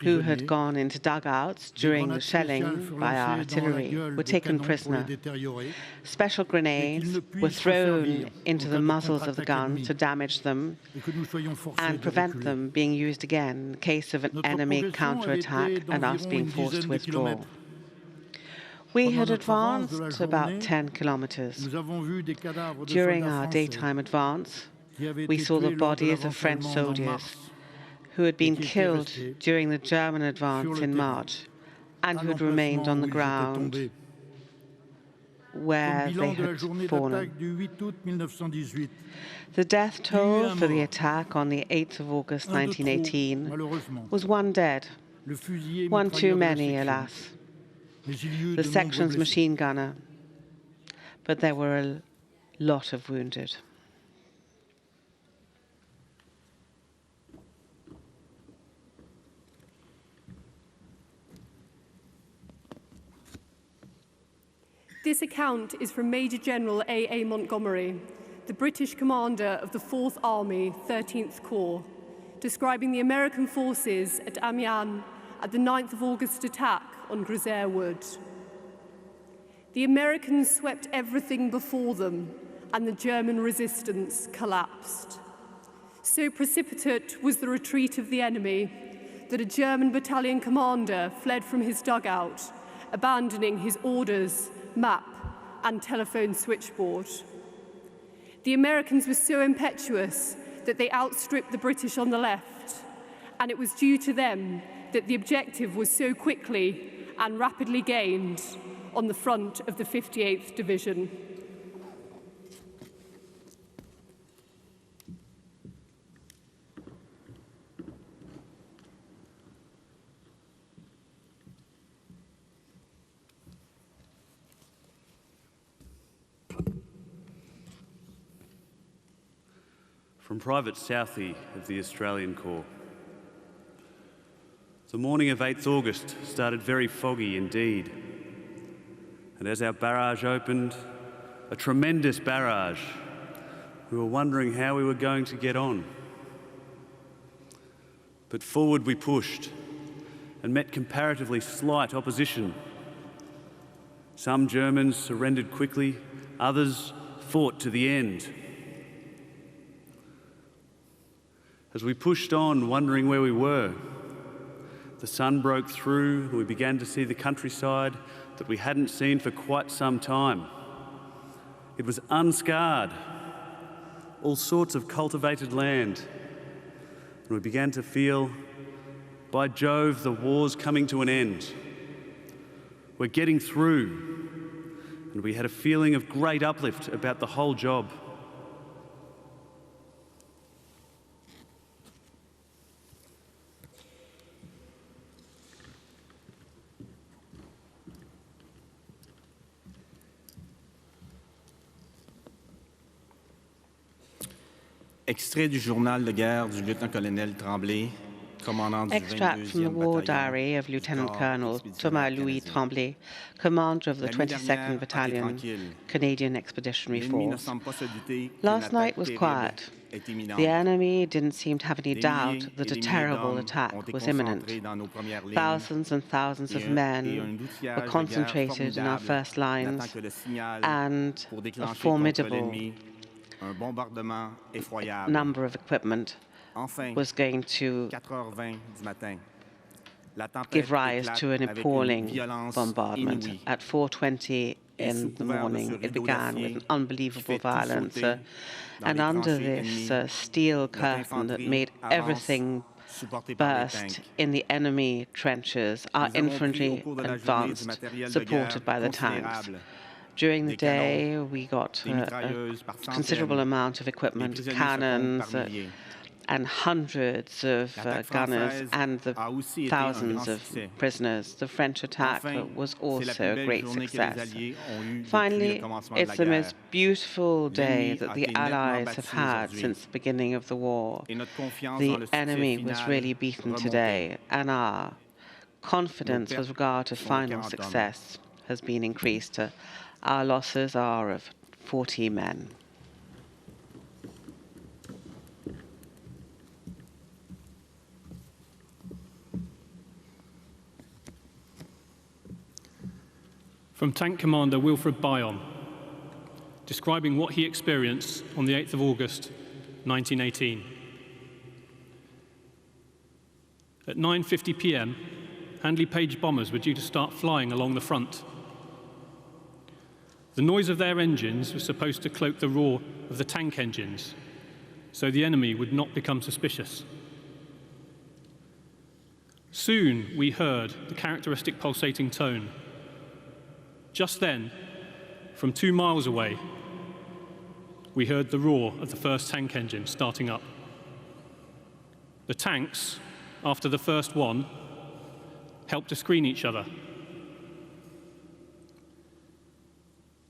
who had gone into dugouts during the shelling by our artillery, were taken prisoner. Special grenades were thrown into the muzzles of the guns to damage them and prevent them being used again in case of an enemy counterattack and us being forced to withdraw. We had advanced about 10 kilometers. During our daytime advance, we saw the bodies of French soldiers who had been killed during the German advance in March and who had remained on the ground where they had fallen. The death toll for the attack on the 8th of August 1918 was 1 dead, 1 too many, alas. The section's machine gunner, but there were a lot of wounded. This account is from Major General A.A. Montgomery, the British commander of the 4th Army, 13th Corps, describing the American forces at Amiens at the 9th of August attack on Grisaire Wood. The Americans swept everything before them, and the German resistance collapsed. So precipitate was the retreat of the enemy that a German battalion commander fled from his dugout, abandoning his orders, map, and telephone switchboard. The Americans were so impetuous that they outstripped the British on the left, and it was due to them that the objective was so quickly and rapidly gained on the front of the 58th Division. From Private Southey of the Australian Corps. The morning of 8th August started very foggy indeed. And as our barrage opened, a tremendous barrage, we were wondering how we were going to get on. But forward we pushed and met comparatively slight opposition. Some Germans surrendered quickly, others fought to the end. As we pushed on, wondering where we were, The sun broke through and we began to see the countryside that we hadn't seen for quite some time. It was unscarred, all sorts of cultivated land. And we began to feel, by Jove, the war's coming to an end. We're getting through. And we had a feeling of great uplift about the whole job. Extrait du journal de guerre du lieutenant-colonel Tremblay, commandant du 22e Extract from the war diary of Lieutenant Colonel Thomas Louis Tremblay, commander of the 22nd Battalion, Canadian Expeditionary Force. Last night was quiet. The enemy didn't seem to have any doubt that a terrible attack was imminent. Thousands and thousands of men were concentrated in our first lines, and a formidable number of equipment was going to give rise to an appalling bombardment. At 4:20 in the morning, it began with an unbelievable violence, and under this steel curtain that made everything burst in the enemy trenches, our infantry advanced, supported by the tanks. During the day, we got a considerable amount of equipment, cannons, and hundreds of gunners, and the thousands of prisoners. The French attack was also a great success. Finally, it's the most beautiful day that the Allies have had since the beginning of the war. The enemy was really beaten today, and our confidence with regard to final success has been increased. Our losses are of 40 men. From Tank Commander Wilfred Bayon, describing what he experienced on the 8th of August, 1918. At 9:50 p.m., Handley Page bombers were due to start flying along the front. The noise of their engines was supposed to cloak the roar of the tank engines, so the enemy would not become suspicious. Soon we heard the characteristic pulsating tone. Just then, from 2 miles away, we heard the roar of the first tank engine starting up. The tanks, after the first one, helped to screen each other.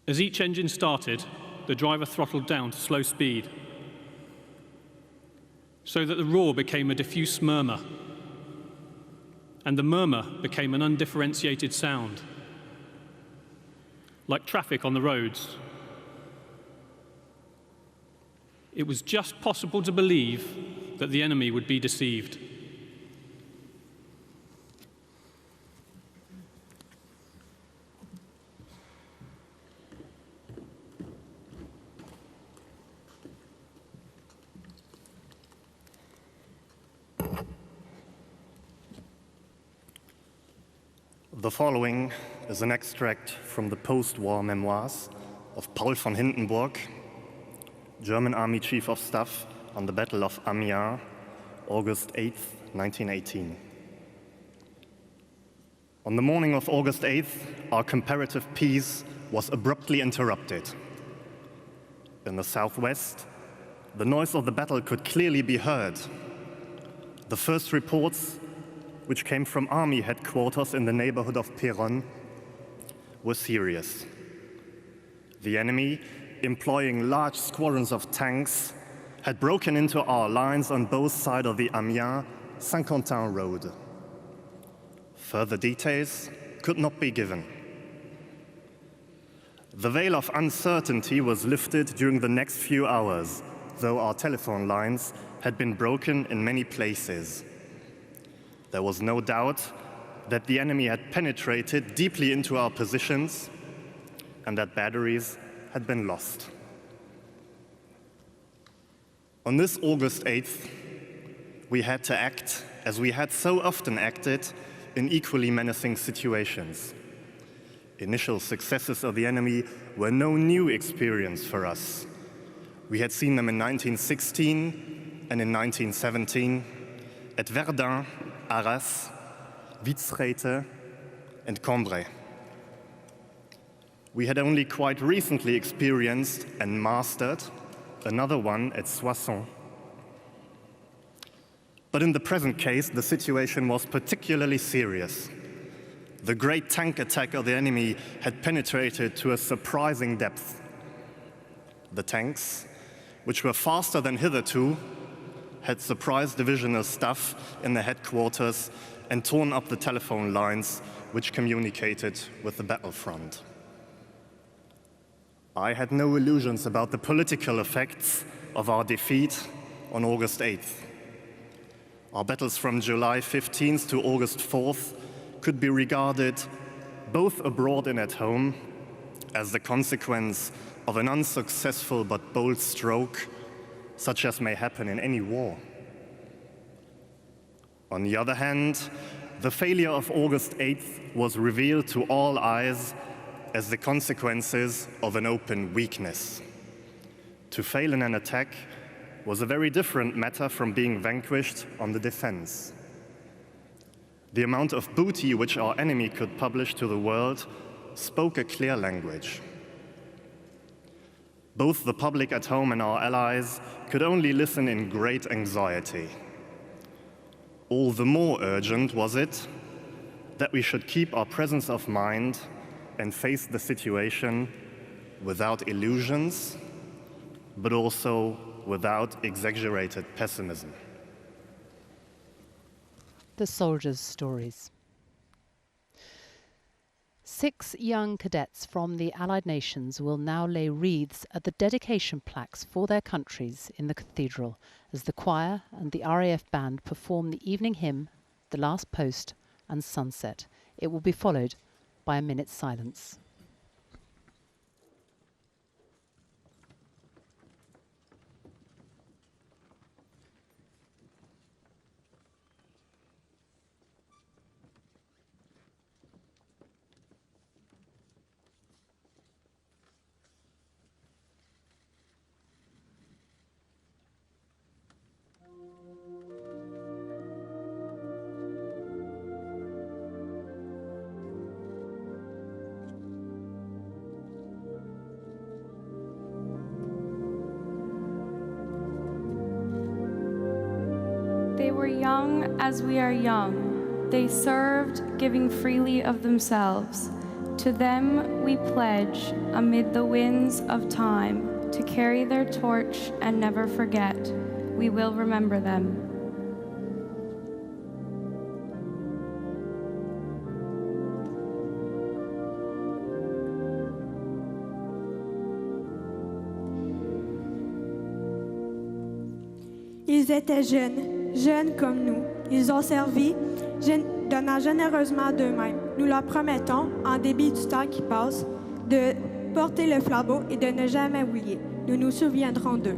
As each engine started, the driver throttled down to slow speed, so that the roar became a diffuse murmur, and the murmur became an undifferentiated sound, like traffic on the roads. It was just possible to believe that the enemy would be deceived. The following is an extract from the post-war memoirs of Paul von Hindenburg, German Army Chief of Staff on the Battle of Amiens, August 8, 1918. On the morning of August 8th, our comparative peace was abruptly interrupted. In the southwest, the noise of the battle could clearly be heard. The first reports, which came from army headquarters in the neighborhood of Péronne, were serious. The enemy, employing large squadrons of tanks, had broken into our lines on both sides of the Amiens-Saint-Quentin road. Further details could not be given. The veil of uncertainty was lifted during the next few hours, though our telephone lines had been broken in many places. There was no doubt that the enemy had penetrated deeply into our positions and that batteries had been lost. On this August 8th, we had to act as we had so often acted in equally menacing situations. Initial successes of the enemy were no new experience for us. We had seen them in 1916 and in 1917 at Verdun, Arras, Witzrete, and Cambrai. We had only quite recently experienced and mastered another one at Soissons. But in the present case, the situation was particularly serious. The great tank attack of the enemy had penetrated to a surprising depth. The tanks, which were faster than hitherto, had surprised divisional staff in the headquarters and torn up the telephone lines which communicated with the battlefront. I had no illusions about the political effects of our defeat on August 8th. Our battles from July 15th to August 4th could be regarded, both abroad and at home, as the consequence of an unsuccessful but bold stroke, such as may happen in any war. On the other hand, the failure of August 8th was revealed to all eyes as the consequences of an open weakness. To fail in an attack was a very different matter from being vanquished on the defense. The amount of booty which our enemy could publish to the world spoke a clear language. Both the public at home and our allies could only listen in great anxiety. All the more urgent was it that we should keep our presence of mind and face the situation without illusions, but also without exaggerated pessimism. The soldiers' stories. 6 young cadets from the Allied nations will now lay wreaths at the dedication plaques for their countries in the cathedral as the choir and the RAF band perform the evening hymn, The Last Post and Sunset. It will be followed by a minute's silence. They were young as we are young. They served, giving freely of themselves. To them we pledge, amid the winds of time, to carry their torch and never forget. We will remember them. Ils étaient jeunes comme nous. Ils ont servi, donnant généreusement d'eux-mêmes. Nous leur promettons, en débit du temps qui passe, de porter le flambeau et de ne jamais oublier. Nous nous souviendrons d'eux.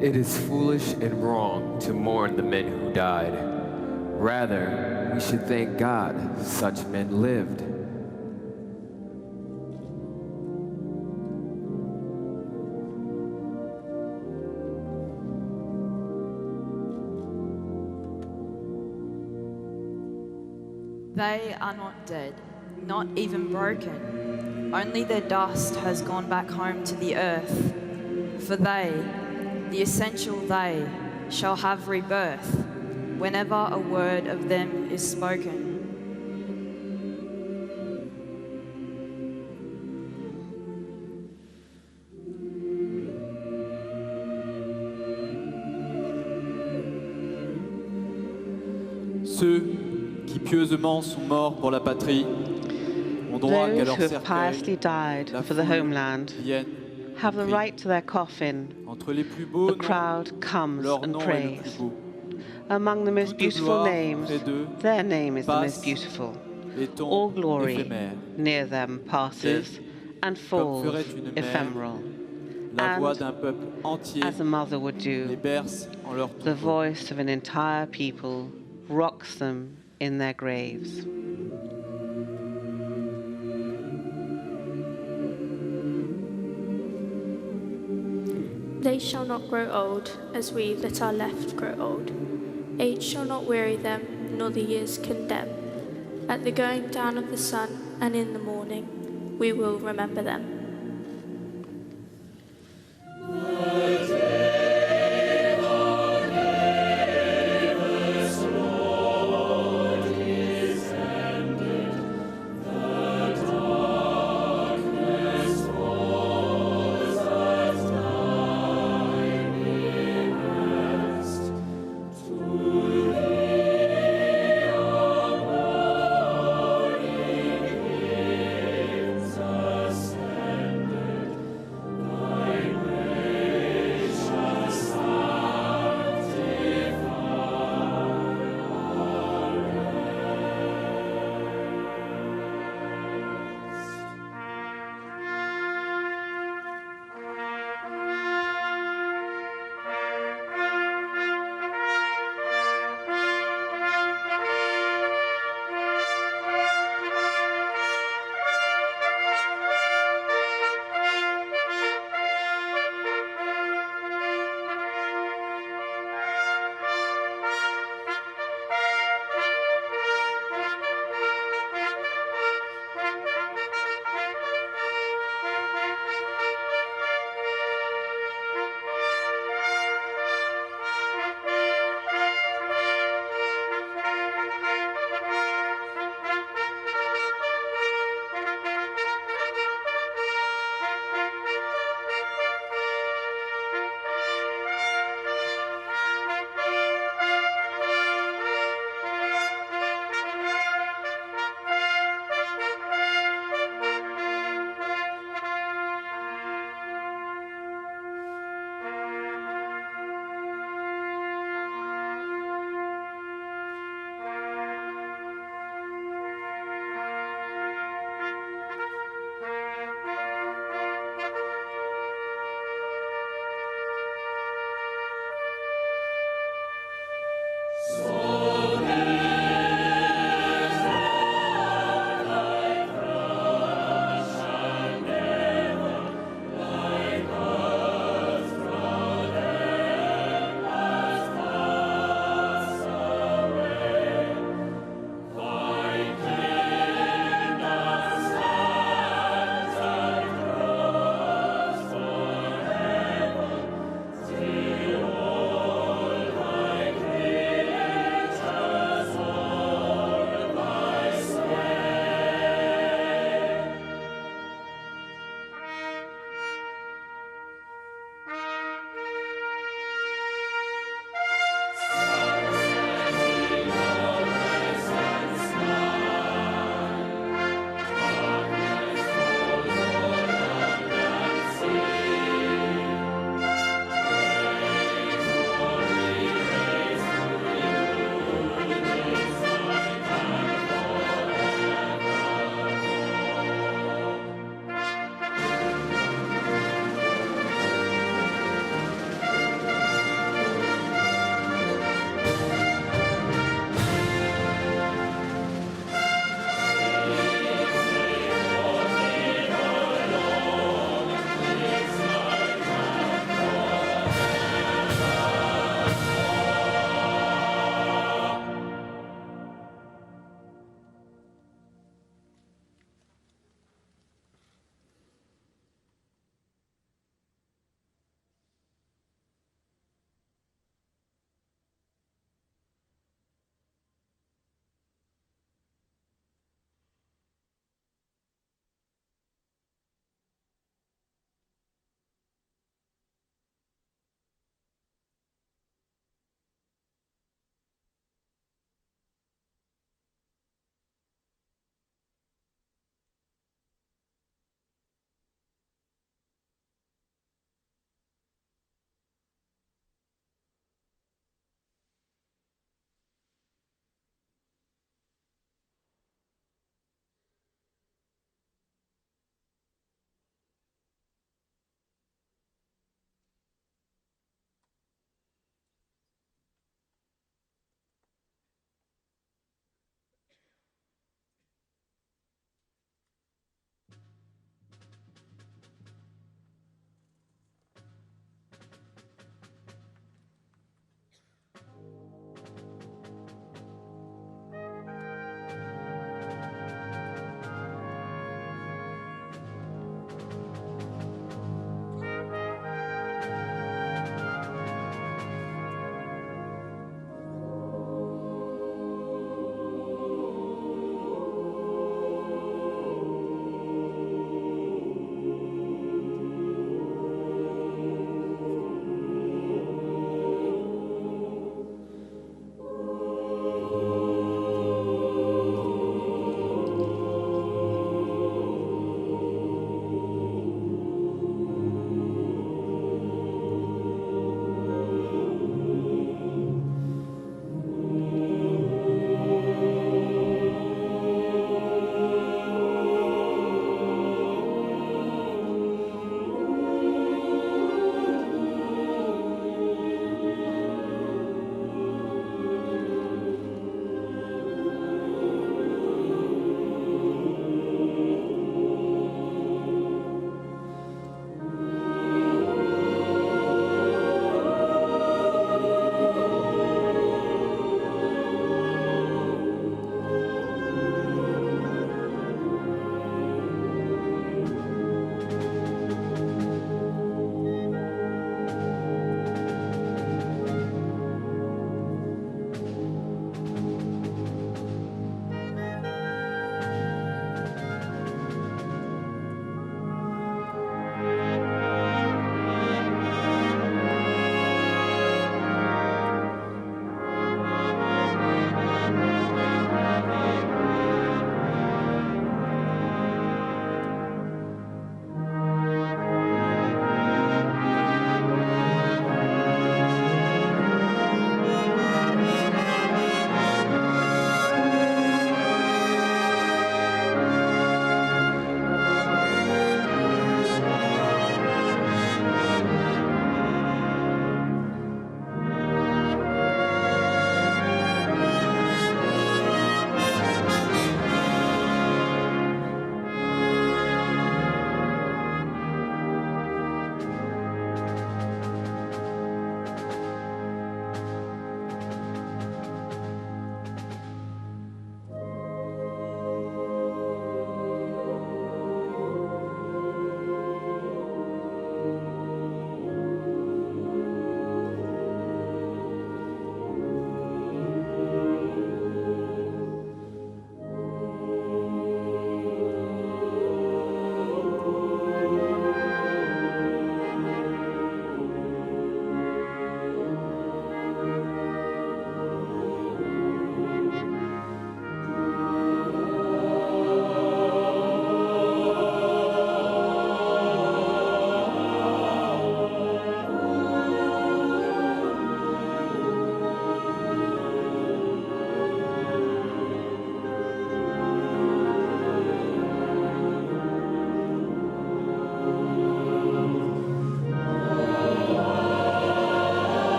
It is foolish and wrong to mourn the men who died. Rather, we should thank God such men lived. They are not dead, not even broken. Only their dust has gone back home to the earth. For they, the essential they, shall have rebirth whenever a word of them is spoken. Ceux qui pieusement sont morts pour la patrie ont droit qu'à leur Those who have piously cercueil, died la for the foule homeland vienne, have the right to their coffin. entre les plus beaux The crowd comes leur and nom est le prays. plus beau. Among the most Toute beautiful gloire names, près d'eux their name is the passe most beautiful. All glory near them passes and falls ephemeral. And, as a mother would do, the voice of an entire people rocks them in their graves. They shall not grow old, as we that are left grow old. Age shall not weary them, nor the years condemn. At the going down of the sun, and in the morning, we will remember them.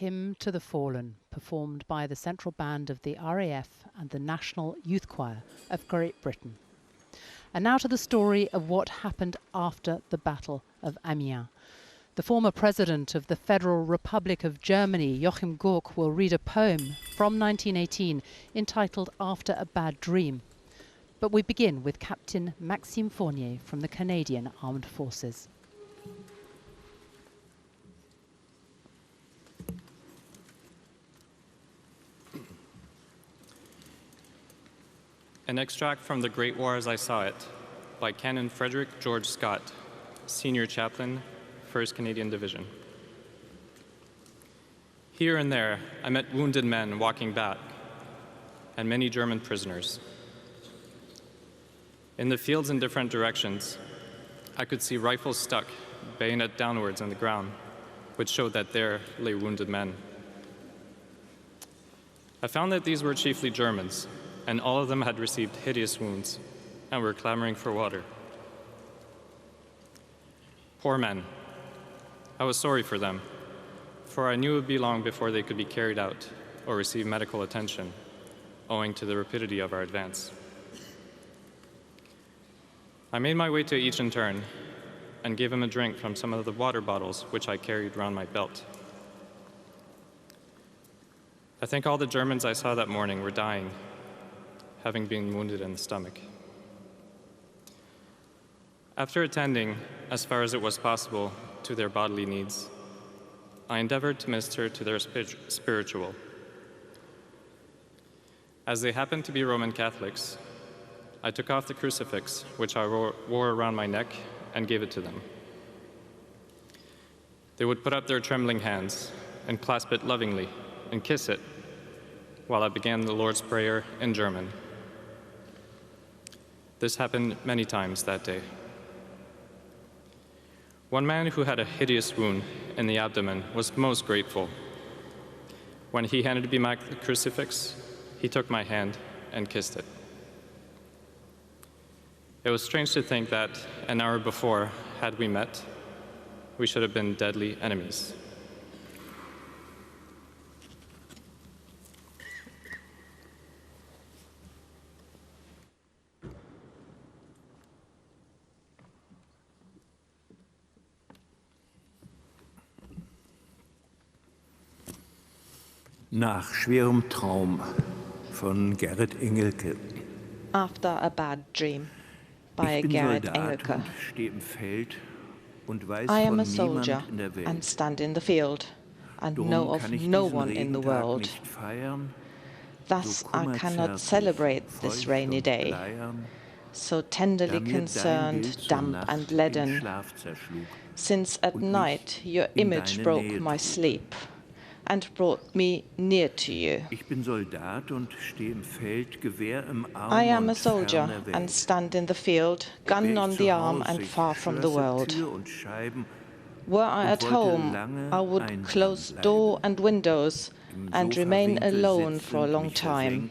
Hymn to the Fallen, performed by the Central Band of the RAF and the National Youth Choir of Great Britain. And now to the story of what happened after the Battle of Amiens. The former president of the Federal Republic of Germany, Joachim Gauck, will read a poem from 1918 entitled After a Bad Dream. But we begin with Captain Maxime Fournier from the Canadian Armed Forces. An extract from The Great War as I Saw It by Canon Frederick George Scott, Senior Chaplain, 1st Canadian Division. Here and there, I met wounded men walking back, and many German prisoners. In the fields in different directions, I could see rifles stuck, bayonet downwards in the ground, which showed that there lay wounded men. I found that these were chiefly Germans, and all of them had received hideous wounds and were clamoring for water. Poor men. I was sorry for them, for I knew it would be long before they could be carried out or receive medical attention, owing to the rapidity of our advance. I made my way to each in turn and gave him a drink from some of the water bottles which I carried round my belt. I think all the Germans I saw that morning were dying, having been wounded in the stomach. After attending, as far as it was possible, to their bodily needs, I endeavored to minister to their spiritual. As they happened to be Roman Catholics, I took off the crucifix, which I wore around my neck, and gave it to them. They would put up their trembling hands and clasp it lovingly and kiss it, while I began the Lord's Prayer in German. This happened many times that day. One man who had a hideous wound in the abdomen was most grateful. When he handed me back the crucifix, he took my hand and kissed it. It was strange to think that an hour before, had we met, we should have been deadly enemies. Nach schwerem Traum von Gerrit Engelke. After a Bad Dream by Gerrit Engelke. I am a soldier and stand in the field and know of no one in the world. Thus I cannot celebrate this rainy day, so tenderly concerned, damp and leaden, since at night your image broke my sleep and brought me near to you. I am a soldier and stand in the field, gun on the arm and far from the world. Were I at home, I would close door and windows and remain alone for a long time,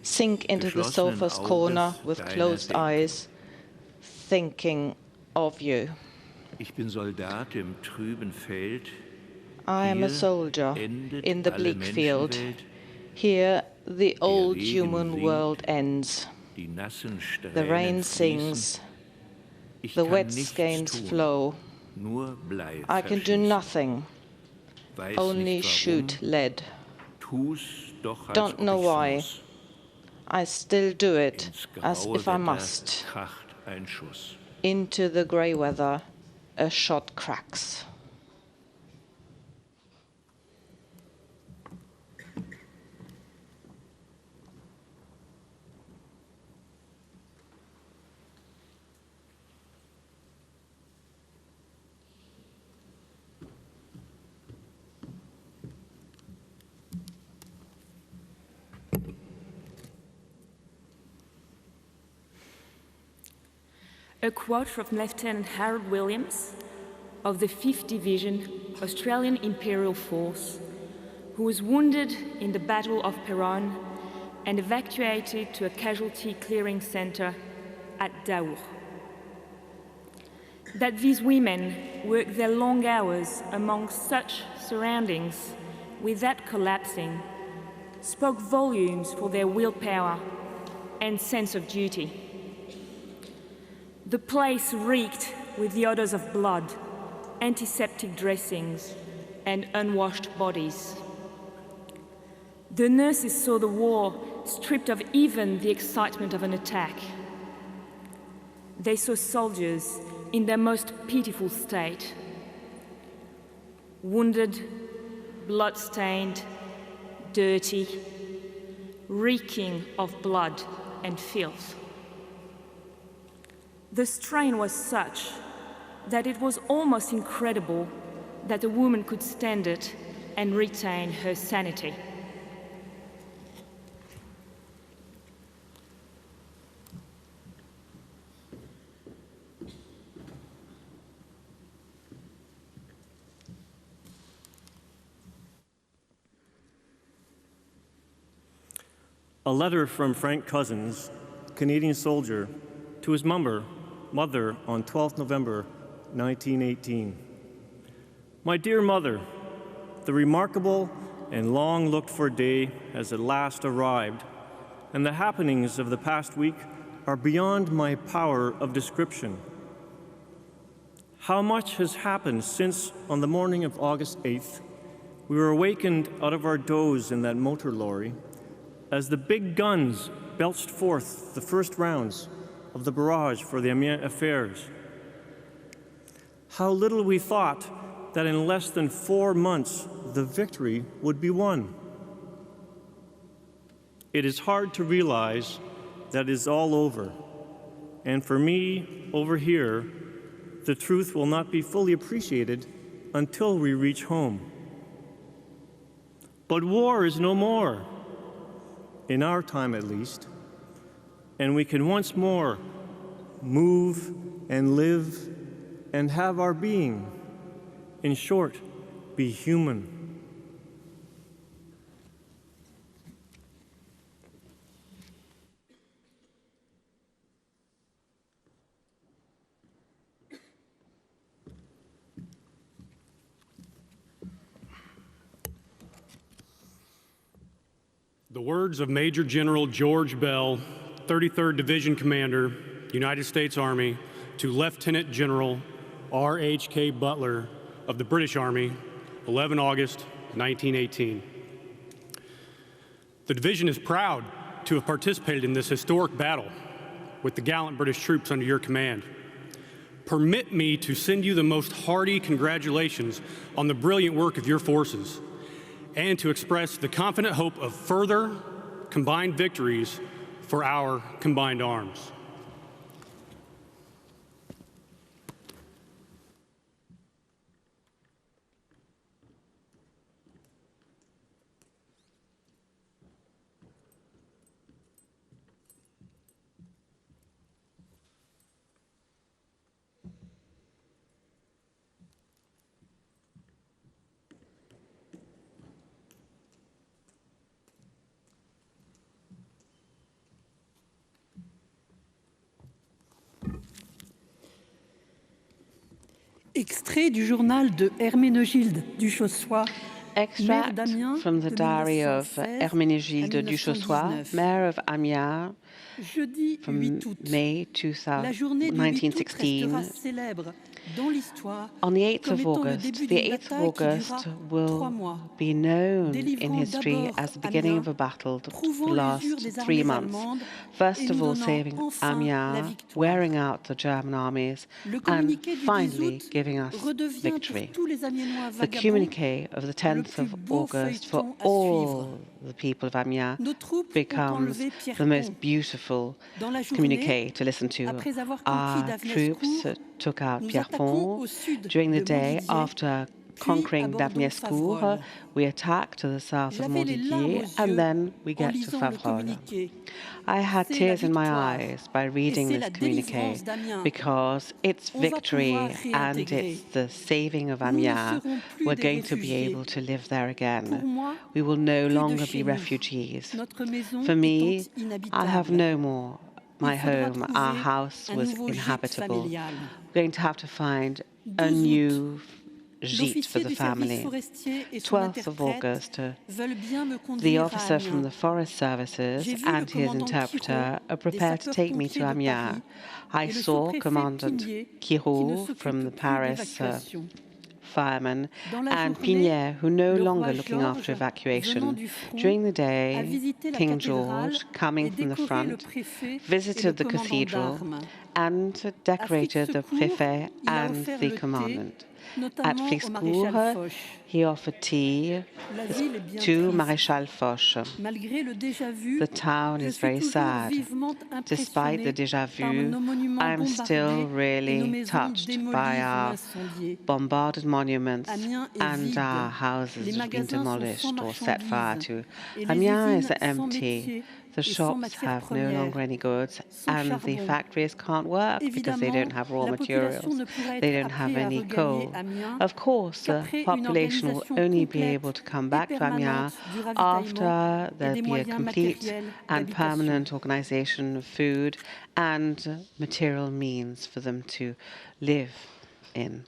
sink into the sofa's corner with closed eyes, thinking of you. I am a soldier in the bleak field. Here the old human world ends. The rain sings. The wet skeins flow. I can do nothing, only shoot lead. Don't know why. I still do it as if I must. Into the grey weather, a shot cracks. A quote from Lieutenant Harold Williams of the 5th Division, Australian Imperial Force, who was wounded in the Battle of Peronne and evacuated to a casualty clearing center at Daour. That these women work their long hours among such surroundings without collapsing, spoke volumes for their willpower and sense of duty. The place reeked with the odors of blood, antiseptic dressings, and unwashed bodies. The nurses saw the war stripped of even the excitement of an attack. They saw soldiers in their most pitiful state, wounded, blood-stained, dirty, reeking of blood and filth. The strain was such that it was almost incredible that a woman could stand it and retain her sanity. A letter from Frank Cousins, Canadian soldier, to his mother on 12th November 1918. My dear mother, the remarkable and long looked-for day has at last arrived, and the happenings of the past week are beyond my power of description. How much has happened since, on the morning of August 8th, we were awakened out of our doze in that motor lorry as the big guns belched forth the first rounds of the barrage for the Amiens affairs. How little we thought that in less than 4 months the victory would be won. It is hard to realize that it is all over, and for me, over here, the truth will not be fully appreciated until we reach home. But war is no more, in our time at least, and we can once more move and live and have our being. In short, be human. The words of Major General George Bell, 33rd Division Commander, United States Army, to Lieutenant General R.H.K. Butler of the British Army, 11 August 1918. The division is proud to have participated in this historic battle with the gallant British troops under your command. Permit me to send you the most hearty congratulations on the brilliant work of your forces, and to express the confident hope of further combined victories for our combined arms. Extrait du journal de Herménégilde du Chaussois, maire d'Amiens, from the diary of Herménégilde du Chaussois, mayor of Amiens, jeudi from 8 août, May la journée du 8 août 1916. restera célèbre dans l'histoire On the 8th comme of étant le August, début the d'une 8th of bataille qui August dura 3 will mois, be known in délivrant history d'abord as the beginning of a Amiens, battle that prouvant last l'usure des 3 armées months. allemandes First et of nous all, donnant saving enfin la Amiens, victoire. wearing out the German armies, Le and communiqué du 10 finally août giving us redevient victory. pour tous les Amiénois The vagabonds communique of the le 10th plus of beau August for feuilleton à suivre. all the people of Amiens Nos troupes ont becomes enlevé the Pierrepont. most beautiful Dans la communique journée, to listen to. après avoir conquis Our troops Davnescourt, took out nous attaquons Pierrepont. au sud During the de day, Montdidier, after puis conquering abordons Davnescourt, Favrolles. we attacked to the south of J'avais les larmes Montdidier, aux and yeux then we en get to lisant le Favrolles. communiqué. I had C'est la tears in my victoire, eyes by et reading c'est this la communique délivrance d'Amiens. because it's On va victory pouvoir and réintégrer. it's the saving of Nous ne Amiens. serons plus We're des going to be réfugiés. able to live there again. Pour moi, We will no plus de longer chez be nous. refugees. Notre maison For me, étant I'll have inhabitable. no more. My Il faudra home, our trouver house un was nouveau gîte inhabitable. familial. We're going to have to find a 12 new gîte for the family. 12th of August, the officer from the Forest Services and his interpreter are prepared to take me to Amiens. I saw Commandant Quiraud from the Paris firemen and Pinier, who no longer looking after evacuation. During the day, King George, coming from the front, visited the cathedral and decorated the préfet and the commandant. At Flixcourt, he offered tea to Maréchal Foch. The town is very sad. Despite the déjà vu, I'm still really touched by our bombarded monuments and our houses that have been demolished or set fire to. Amiens is empty. The shops have no longer any goods, and the factories can't work because they don't have raw materials. They don't have any coal. Of course, the population will only be able to come back to Amiens after there'll be a complete and permanent organization of food and material means for them to live in.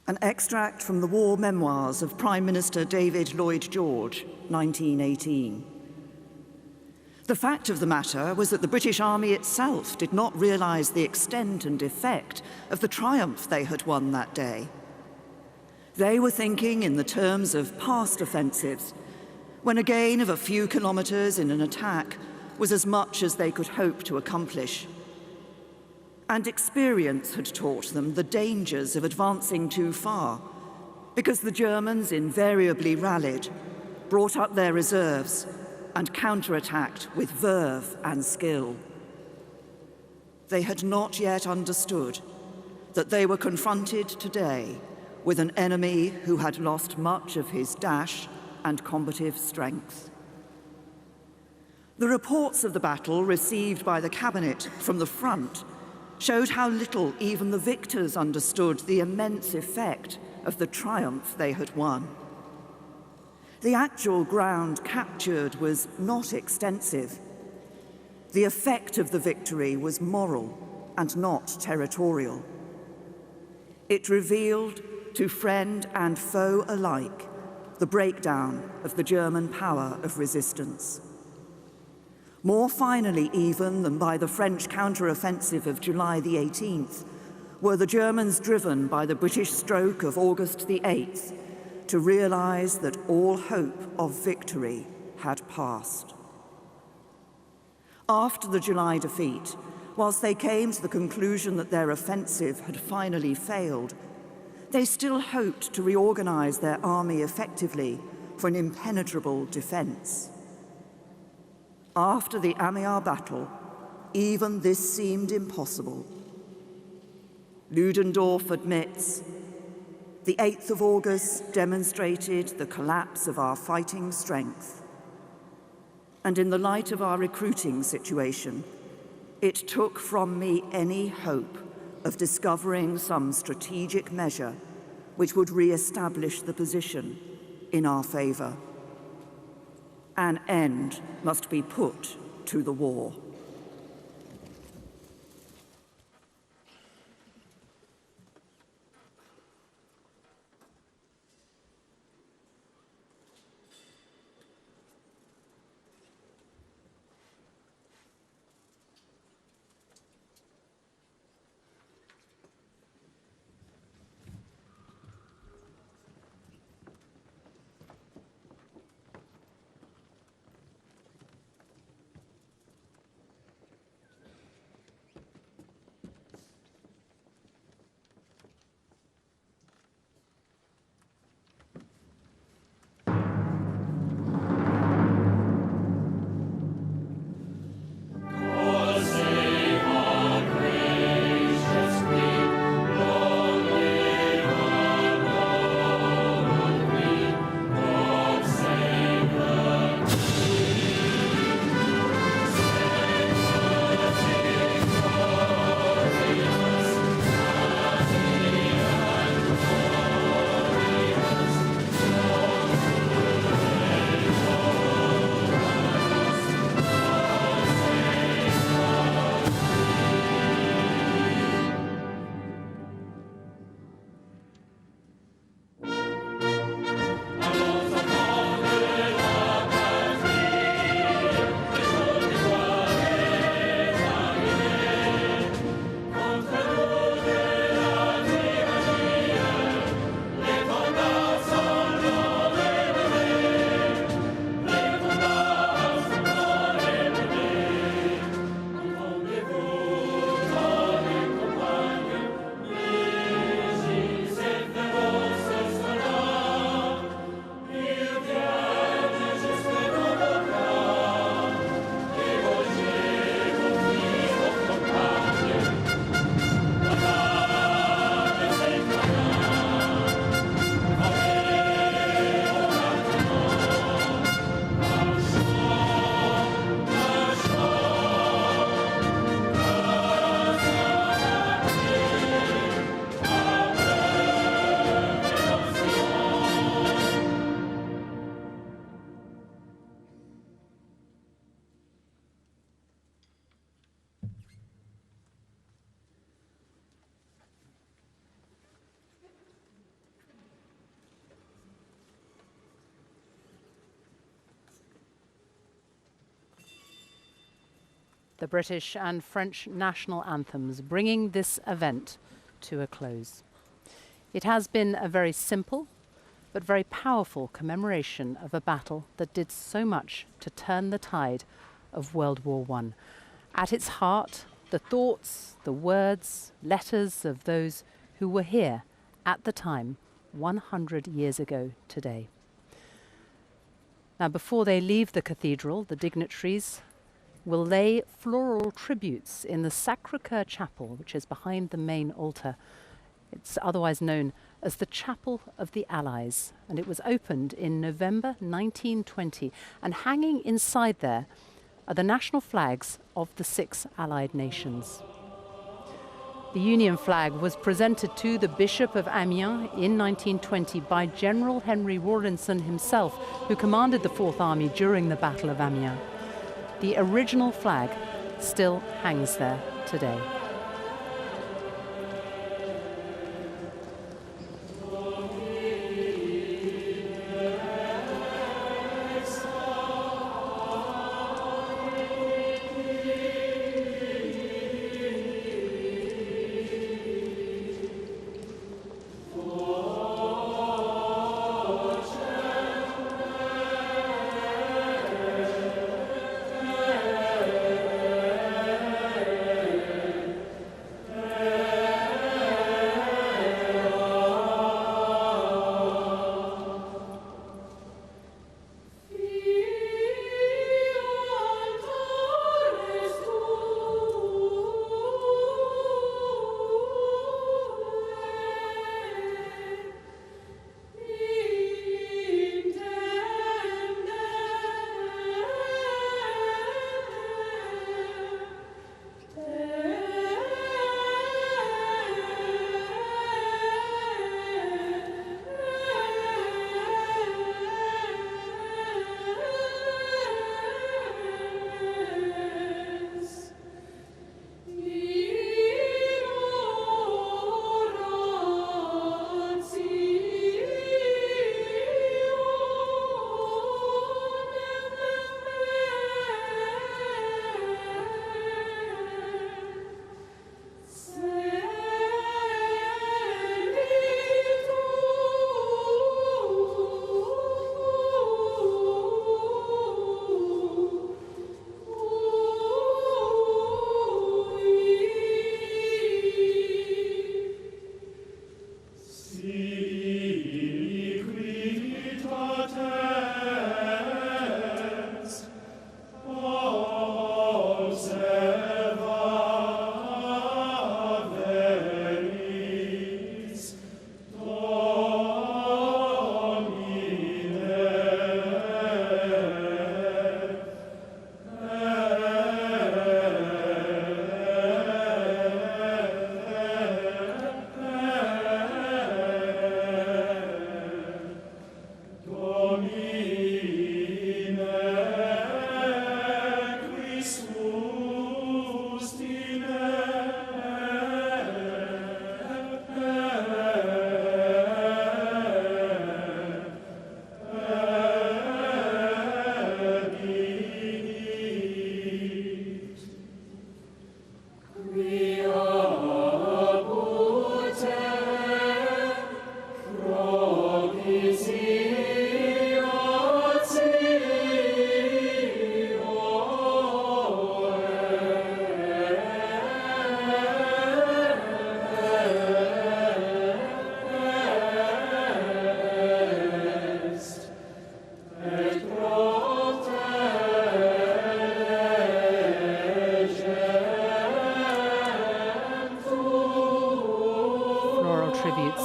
An extract from the war memoirs of Prime Minister David Lloyd George, 1918. The fact of the matter was that the British Army itself did not realize the extent and effect of the triumph they had won that day. They were thinking in the terms of past offensives, when a gain of a few kilometers in an attack was as much as they could hope to accomplish. And experience had taught them the dangers of advancing too far, because the Germans invariably rallied, brought up their reserves, and counterattacked with verve and skill. They had not yet understood that they were confronted today with an enemy who had lost much of his dash and combative strength. The reports of the battle received by the cabinet from the front showed how little even the victors understood the immense effect of the triumph they had won. The actual ground captured was not extensive. The effect of the victory was moral and not territorial. It revealed to friend and foe alike the breakdown of the German power of resistance. More finally even than by the French counter-offensive of July the 18th, were the Germans driven by the British stroke of August the 8th to realize that all hope of victory had passed. After the July defeat, whilst they came to the conclusion that their offensive had finally failed, they still hoped to reorganize their army effectively for an impenetrable defense. After the Amiens battle, even this seemed impossible. Ludendorff admits, the 8th of August demonstrated the collapse of our fighting strength. And in the light of our recruiting situation, it took from me any hope of discovering some strategic measure which would re-establish the position in our favor. An end must be put to the war. the British and French national anthems, bringing this event to a close. It has been a very simple but very powerful commemoration of a battle that did so much to turn the tide of World War I. At its heart, the thoughts, the words, letters of those who were here at the time 100 years ago today. Now, before they leave the cathedral, the dignitaries will lay floral tributes in the Sacré-Cœur Chapel, which is behind the main altar. It's otherwise known as the Chapel of the Allies, and it was opened in November 1920. And hanging inside there are the national flags of the 6 Allied nations. The Union flag was presented to the Bishop of Amiens in 1920 by General Henry Rawlinson himself, who commanded the Fourth Army during the Battle of Amiens. The original flag still hangs there today.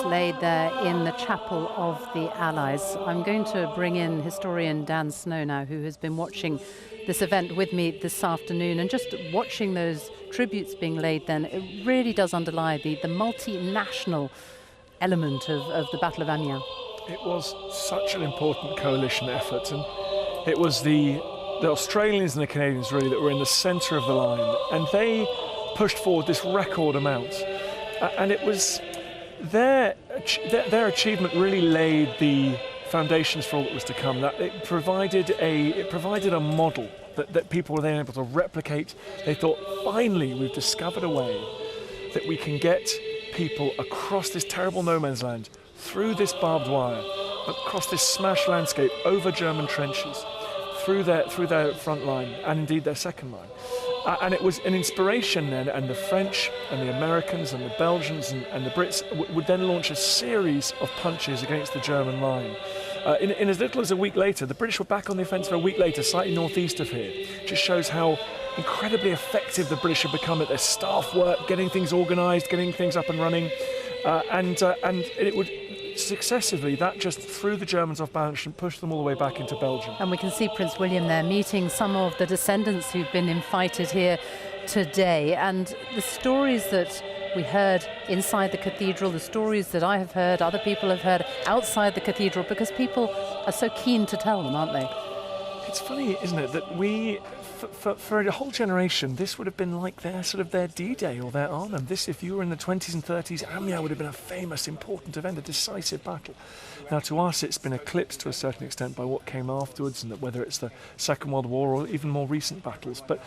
Laid there in the Chapel of the Allies. I'm going to bring in historian Dan Snow now, who has been watching this event with me this afternoon, and just watching those tributes being laid then, it really does underlie the multinational element of the Battle of Amiens. It was such an important coalition effort, and it was the Australians and the Canadians really that were in the centre of the line, and they pushed forward this record amount, and it was their achievement really laid the foundations for all that was to come. That it provided a model that people were then able to replicate. They thought, finally, we've discovered a way that we can get people across this terrible no man's land, through this barbed wire, across this smashed landscape, over German trenches, through their front line, and indeed their second line. And it was an inspiration then, and the French and the Americans and the Belgians and the Brits would then launch a series of punches against the German line. In as little as a week later, the British were back on the offensive a week later, slightly northeast of here. It just shows how incredibly effective the British have become at their staff work, getting things organised, getting things up and running. And it would successively, that just threw the Germans off balance and pushed them all the way back into Belgium. And we can see Prince William there meeting some of the descendants who've been invited here today. And the stories that we heard inside the cathedral, the stories that I have heard, other people have heard outside the cathedral, because people are so keen to tell them, aren't they? It's funny, isn't it, that we, for a whole generation, this would have been like their D-Day or their Arnhem. This, if you were in the 20s and 30s, Amiens would have been a famous, important event, a decisive battle. Now, to us, it's been eclipsed to a certain extent by what came afterwards, and that whether it's the Second World War or even more recent battles. But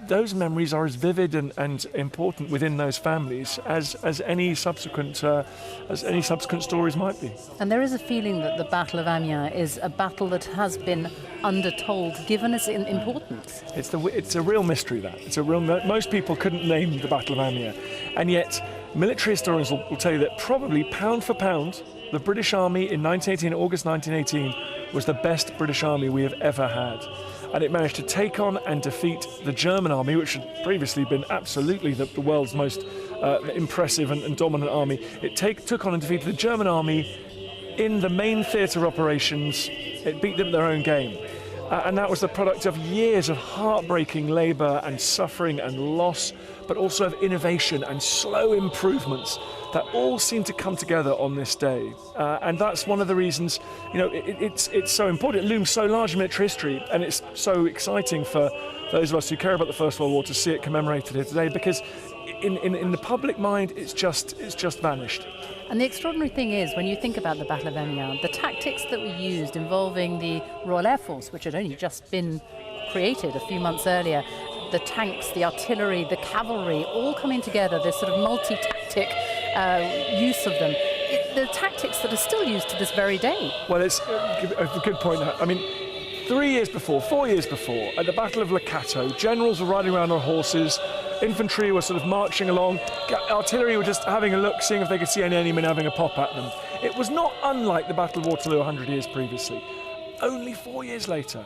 those memories are as vivid and important within those families as any subsequent stories might be. And there is a feeling that the Battle of Amiens is a battle that has been undertold, given its importance. It's a real mystery, that. Most people couldn't name the Battle of Amiens, and yet military historians will tell you that probably pound for pound, the British Army in 1918, August 1918, was the best British Army we have ever had. And it managed to take on and defeat the German Army, which had previously been absolutely the world's most impressive and dominant army. It took on and defeated the German Army in the main theatre operations. It beat them at their own game. And that was the product of years of heartbreaking labour and suffering and loss, but also of innovation and slow improvements that all seem to come together on this day. And that's one of the reasons, it's so important. It looms so large in military history, and it's so exciting for those of us who care about the First World War to see it commemorated here today, because in the public mind, it's just vanished. And the extraordinary thing is, when you think about the Battle of Amiens, the tactics that were used involving the Royal Air Force, which had only just been created a few months earlier, the tanks, the artillery, the cavalry, all coming together, this sort of multi-tactic use of them. The tactics that are still used to this very day. Well, it's a good point. I mean, 4 years before, at the Battle of Le Cateau, generals were riding around on horses, infantry were sort of marching along, artillery were just having a look, seeing if they could see any enemy and having a pop at them. It was not unlike the Battle of Waterloo 100 years previously. Only 4 years later,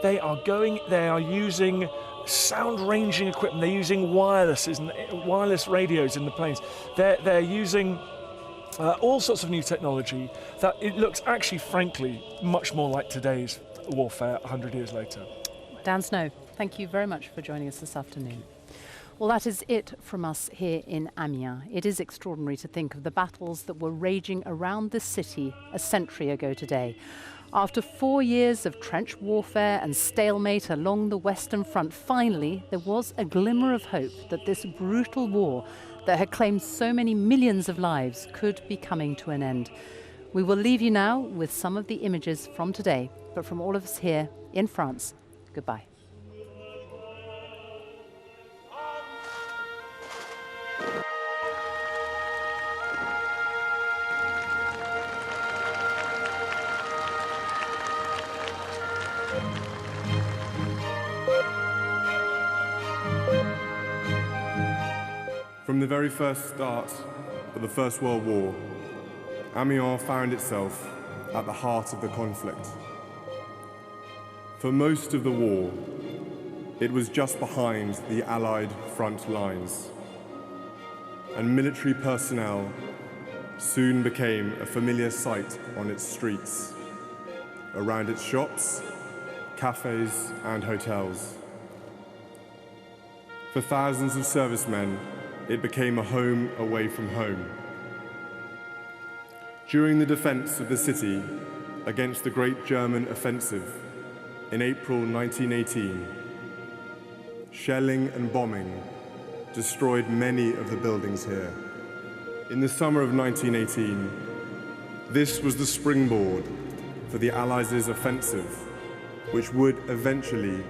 they are using sound ranging equipment, they're using wireless radios in the planes, they're using all sorts of new technology that it looks actually, frankly, much more like today's warfare 100 years later. Dan Snow, thank you very much for joining us this afternoon. Well, that is it from us here in Amiens. It is extraordinary to think of the battles that were raging around this city a century ago today. After 4 years of trench warfare and stalemate along the Western Front, finally there was a glimmer of hope that this brutal war that had claimed so many millions of lives could be coming to an end. We will leave you now with some of the images from today, but from all of us here in France, goodbye. From the very first start of the First World War, Amiens found itself at the heart of the conflict. For most of the war, it was just behind the Allied front lines, and military personnel soon became a familiar sight on its streets, around its shops, cafes, and hotels. For thousands of servicemen, it became a home away from home. During the defense of the city against the Great German Offensive in April 1918, shelling and bombing destroyed many of the buildings here. In the summer of 1918, this was the springboard for the Allies' offensive, which would eventually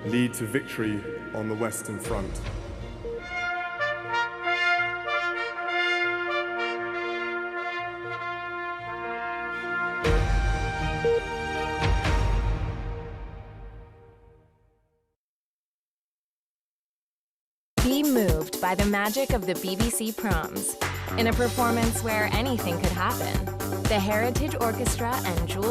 lead to victory on the Western Front. Be moved by the magic of the BBC Proms in a performance where anything could happen. The Heritage Orchestra and Jules